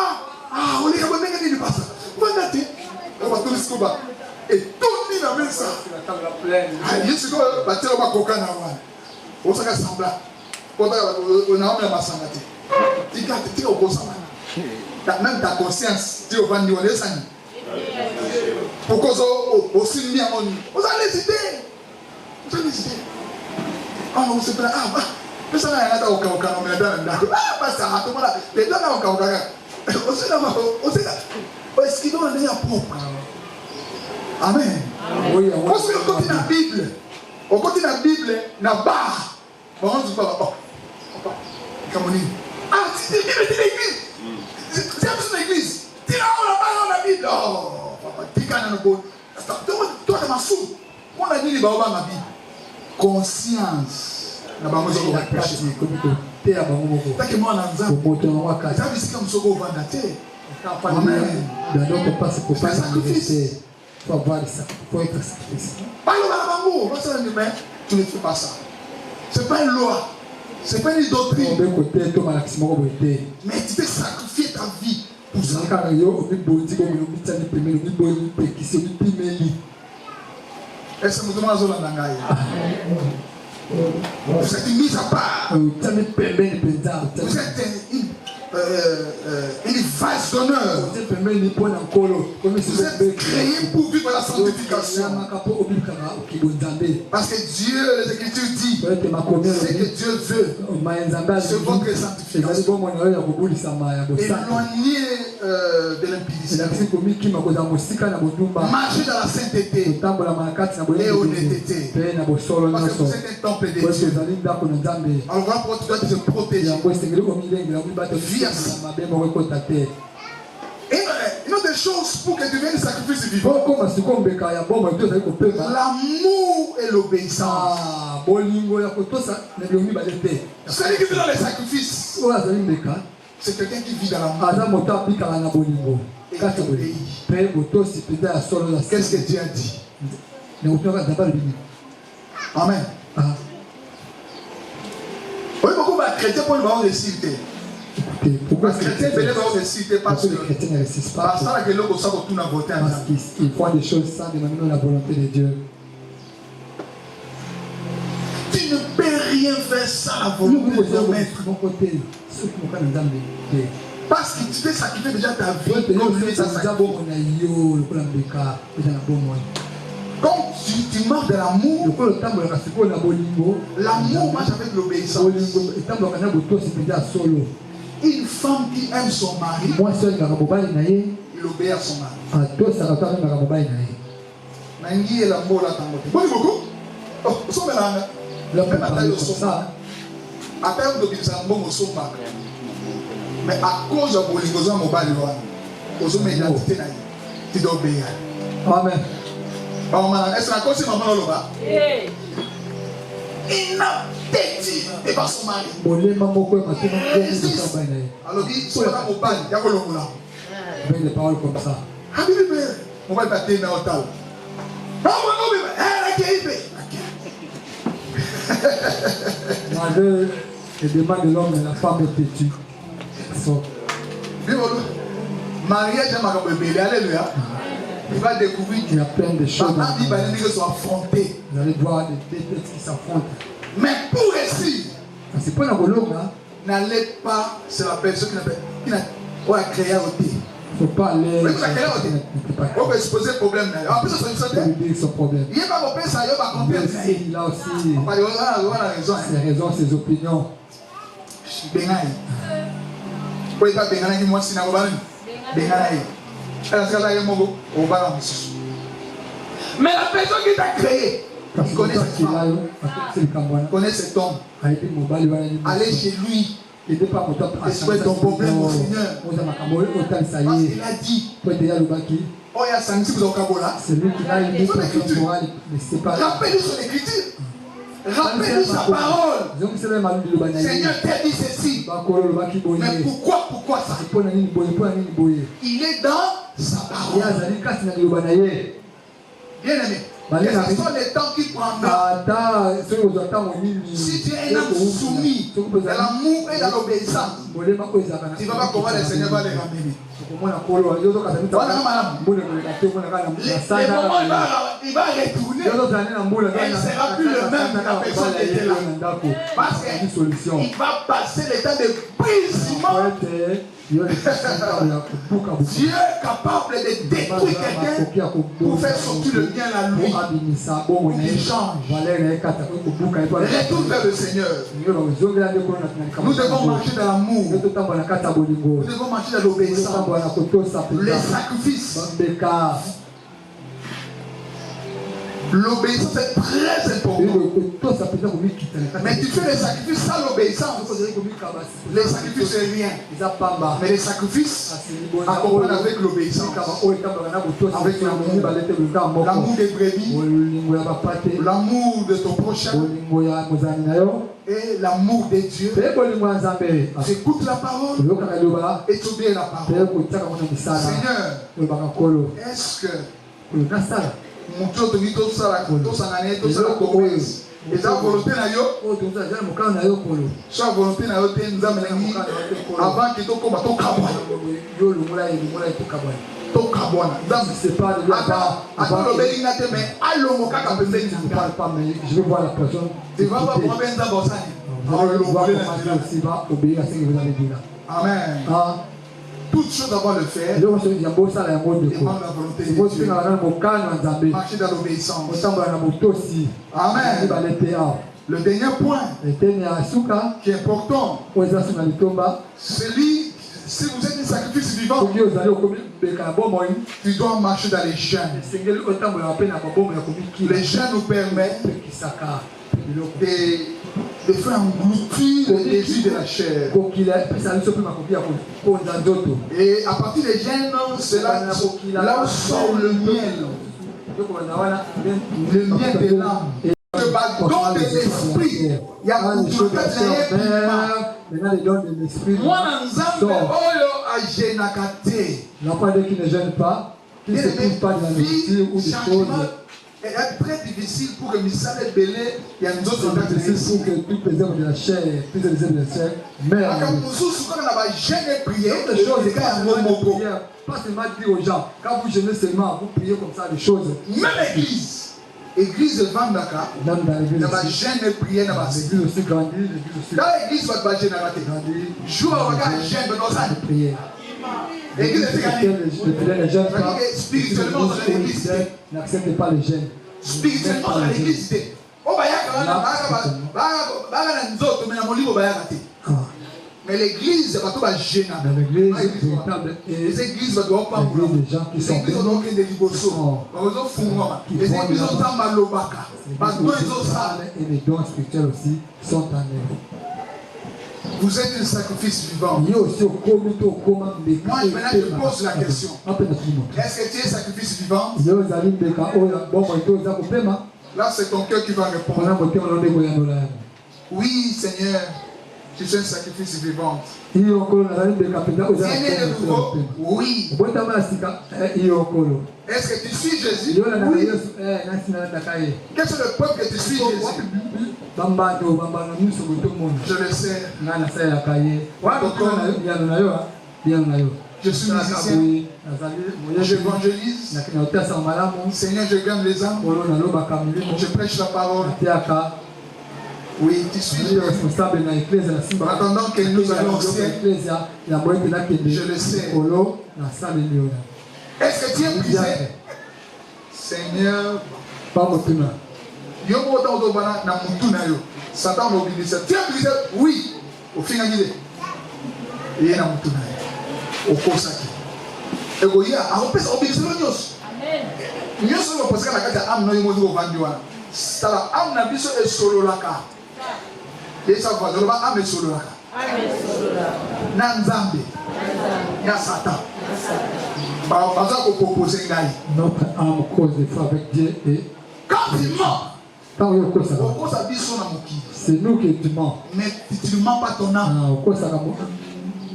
Ah, on est revenu du pasta. On va tout le bas. Et tout le monde a mis ça. Ah, il y a ce qu'on va tirer au coca. On s'en assemble. On a mis la masse en matin. Tu gardes, tu tires au boss. Même ta conscience, tu vas venir au dessin. Pourquoi aussi mis à mon nom? Vous allez hésiter. Vous allez hésiter. Ah, on se plaît. Ah, mais ça n'a rien à voir avec le cas. Ah, bah ça a tout le monde. Les deux n'ont qu'à voir. Est-ce qu'ils ont un lien propre? Amen. Parce que quand il y a la Bible, on continue la Bible, la barre. On ne dit pas, oh, comme on dit. Ah, c'est l'église. C'est l'église. Tu as la barre dans la Bible. Oh, papa, tu as le bon. Toi, tu m'as sous. On a dit les barres dans la Bible. Conscience. Na bango zoko prêcher comme te ya bango moko. Parce que moi na nzambe. Ça veut dire comme soko vanda te. Amen. Dans notre passe pour pas sacrifier. Faut avoir ça, faut être sacrifié. Pas le bango, ça ne mais tu ne fais pas ça. C'est pas une loi. C'est pas une doctrine. Mais tu peux sacrifier ta vie pour ça. Est-ce que vous demandez à Nangaï? Vous êtes mise à part. Vous êtes une vase d'honneur. Vous êtes créé pour vivre la sanctification. Parce que Dieu, les Écritures disent, c'est que Dieu veut, c'est votre sanctification. Éloigné de l'impudicité. Marchez dans la sainteté et honnêteté. Parce que vous êtes un temple de Dieu. Alors voilà pourquoi tu dois te protéger. Et une autre chose pour que tu deviennes sacrifice vivant. L'amour et l'obéissance. Celui qui vit dans les sacrifices, c'est quelqu'un qui vit dans l'amour. Qu'est-ce que Dieu a dit? Amen. Oui, beaucoup de chrétiens pour le moment de citer. Pourquoi les chrétiens ne récitent pas les chrétiens ne réussissent pas? Parce qu'ils font des choses sans demander la volonté de Dieu. Tu ne peux rien faire sans la volonté de ton maître. Parce que tu t'es sacrifié déjà ta vie comme lui ça sacrifié. Quand tu meurs de l'amour, l'amour marche avec l'obéissance. Une femme qui aime son mari, il obéit à son mari. Nangi et l'amour là tambote. Bon beaucoup. Oh, so melanga. Le même ataille au sommet. Ataille au bizambo au sommet. Mais à cause de bolingoza mobile loin, au sommet d'identité naïe, tu dois obéir. Amen. Est-ce que la cause c'est maman là-bas? Il n'a pété et pas son mari. Alors dit, soit là mobile, il y a quoi l'homme là? Des paroles comme ça. On va battre dans le tal. Malgré les demandes de l'homme, la femme est têtue. Mariage, alléluia. Il va découvrir qu'il y a plein de choses. Vous allez voir des têtes qui s'affrontent. Mais pour réussir, c'est pas la volonté. N'allez pas, c'est la personne qui n'a pas créé au thé. Il ne faut pas aller. On peut se poser problème. En plus, c'est son problème. Il n'y a pas de problème, ça y est, pas comprendre. Il a aussi ses raisons, ses opinions. Mais la personne qui t'a créé, il connaît cet homme. Allez chez lui. Et c'est ton problème au Seigneur. Parce qu'il a dit, oh, il y a 5 6 au Kabola. C'est lui qui a une écriture. Rappelle-lui son écriture. Rappelle-lui sa parole. Seigneur t'a dit ceci. Mais pourquoi ça? Il est dans sa parole. Bien aimé. Ce sont les temps qui prendront. Si tu es un homme soumis dans l'amour et dans l'obéissance, tu ne vas pas comment le Seigneur va les ramener. Les moments il va retourner. Et il ne sera plus le même que la personne qui était là. Parce qu'il va passer le temps de brisement. Dieu est capable de détruire quelqu'un pour faire sortir le bien à lui. Il change. Retourne vers le Seigneur. Nous devons marcher dans l'amour. Nous devons marcher dans l'obéissance. Les sacrifices. L'obéissance est très importante. Mais tu fais les sacrifices sans l'obéissance. Les sacrifices c'est rien. Mais les sacrifices accompagnent avec l'obéissance. Avec l'amour des brebis, l'amour de ton prochain et l'amour de Dieu. J'écoute la parole et tu obéis la parole. Seigneur, est-ce que mon volonté na yo soit volonté na yo te nzambe nangi avant que tokoma tokabwana nzambe c'est pas de attends lobeli na te mais alongo kaka pembeni je parle pas mais je veux voir la personne tu vas pas prendre benza bosani amen. Toute chose avant de faire, demande la volonté de Dieu. Marcher dans l'obéissance. Amen. Le dernier point qui est important, celui, si vous êtes un sacrifice vivant, tu dois marcher dans les jeûnes. Les jeûnes nous permettent de faire engloutir les désirs de la chair. Et à partir des gènes, c'est là où sort le miel. Le miel de l'âme. Le bâton de l'esprit. Il y a beaucoup de l'esprit. Moi, l'enfant qui ne gêne pas, qui ne se prive pas de la nourriture ou des choses est très difficile pour que Missal et Belé, il y a une autre pour que toutes les œuvres de la chair, toutes les œuvres de la chair, meurent. Pas seulement dire aux gens, quand vous jeûnez seulement, vous priez comme ça des choses. Même l'église. Église de Vandaka, il y a jeûne et prière dans la l'église aussi grandit, dans l'église, il va jeûner à la tête. Jour où il y a jeûne dans la prière. L'église est spirituellement dans l'église. N'acceptez pas les gènes. Spirituellement dans l'église. Mais l'église, c'est pas tout va gêner. Les églises, c'est pas des gens qui sont et les dons spirituels aussi sont en œuvre. Vous êtes un sacrifice vivant. Moi, maintenant, je pose la question. Est-ce que tu es un sacrifice vivant? Là, c'est ton cœur qui va répondre. Oui, Seigneur. Tu es un sacrifice vivant. Oui. Est-ce que tu suis Jésus? Oui. Quel est le peuple que tu suis Jésus? Je le sais. Je suis musicien. J'évangélise. Seigneur, je gagne les âmes. Je prêche la parole. Oui, tu suis Jésus. Attendant que nous allons au ciel, je le sais. Est-ce que tu es brisé? Seigneur, Satan m'a obligé. Tu es brisé? Oui. Au final, il est dans au Kosaki. Et il y a un peu obligé. Amen. Nous sommes parce que la carte a amené au Vanduana. Ça la amené biso et solo la carte. Et ça va, je vais amener solo la carte. Nanzambe. Na Satan. Notre âme cause des fois avec Dieu et quand il ment, c'est nous qui tu mens. Mais tu ne mens pas ton âme.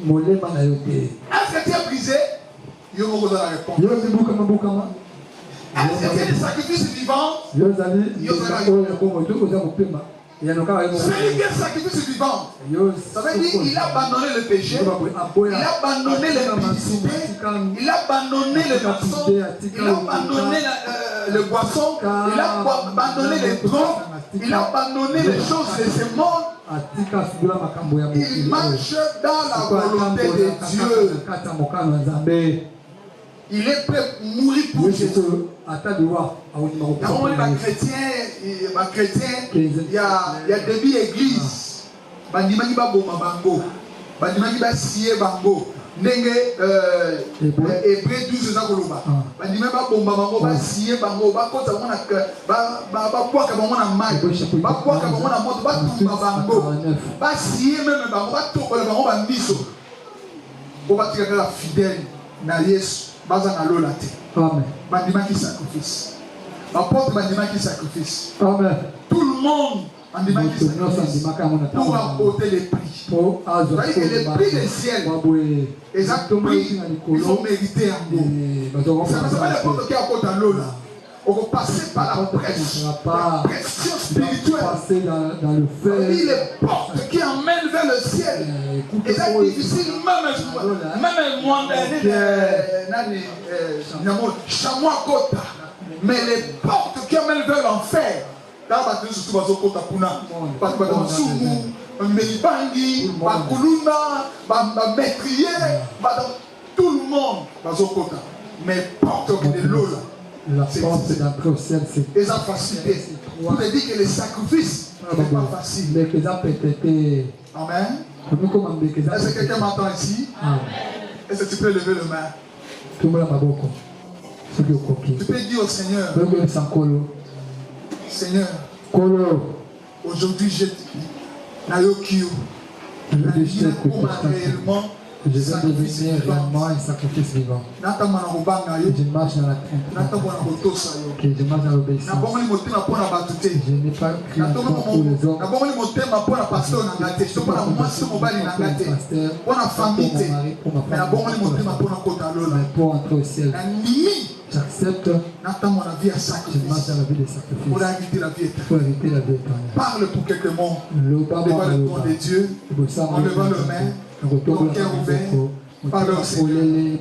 Est-ce que tu es brisé? Je vais vous donner la réponse. Est-ce que tu es des sacrifices vivants? C'est un sacrifice vivant. Ça veut dire qu'il a abandonné le péché, il a abandonné l'impudicité, il a abandonné le mensonge, il a abandonné le boisson, il a abandonné les drogues, il a abandonné les choses de ce monde. Il marche dans la volonté de Dieu. Il est prêt à mourir pour Jésus. Dans les chrétiens, il y a des églises. Bandimaki ba boma bango. Bandimaki ba sié bango. Nenge Hébreu 12 za koloba. Bandimaki ba bomba bango ba sié bango ba kota bango na ba kwaka bango na mai. Ba kwaka bango na moto ba tumba bango. Ba sié même bango ba tokola bango ba miso. Bo ba tika fidèle na Yesu. Amen. Bandimaki sacrifice. Apôtre bandimaki sacrifice. Amen. Tout le monde bandimaki sacrifice pour apporter les prix. Les prix des ciels. Exactement. Ils ont mérité un mot. Ça ne veut pas n'importe qui apporte un lot là. On va passer par la pression spirituelle. Dans le feu. Les portes qui emmènent vers le ciel. Et c'est difficile, même moi, chamois kota. Mais les portes qui emmènent vers l'enfer. Dans la bataille, surtout, bazo kota puna. Bazo sumu, melibangi, bakuluna, bametrier, tout le monde, bazo kota. Mais portes qui de l'eau là. La porte d'entrée au ciel, c'est les facilité. On te dit que les sacrifices n'est pas facile. Amen. Est-ce que quelqu'un m'entend ici? Est-ce que tu peux lever le main? Tu peux dire au Seigneur, Seigneur, aujourd'hui je réellement je vais devenir réellement un sacrifice vivant. Je marche dans la crainte. Je marche dans l'obéissance. Je n'ai pas pris un temps pour les hommes. Mais pour entrer au ciel, j'accepte acceptes, tu marches dans la vie de sacrifice. Pour éviter la vie éternelle. Parle pour quelques mots. Devant le nom de Dieu. En levant leurs mains. Au cœur ouvert. Parle au Seigneur.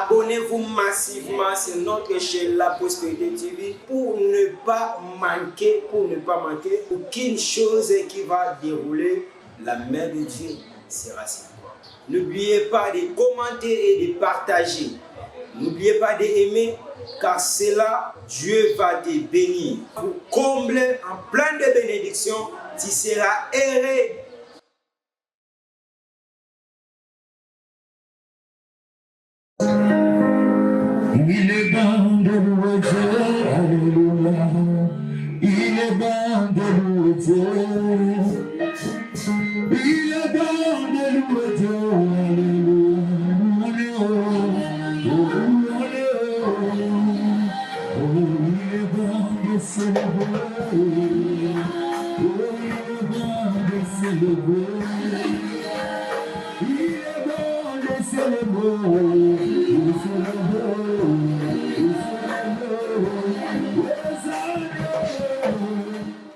Abonnez-vous massivement sur notre chaîne La Prospérité TV pour ne pas manquer aucune chose qui va dérouler. La main de Dieu sera sur toi. N'oubliez pas de commenter et de partager. N'oubliez pas d'aimer, car c'est là Dieu va te bénir. Pour combler en plein de bénédictions, tu seras erré. Il est bon de louer Dieu, alléluia. Il est bon de louer Dieu. Il est bon de louer Dieu, alléluia. Oh, il est bon de célébrer. Oh, il est bon de célébrer. Il est bon de célébrer.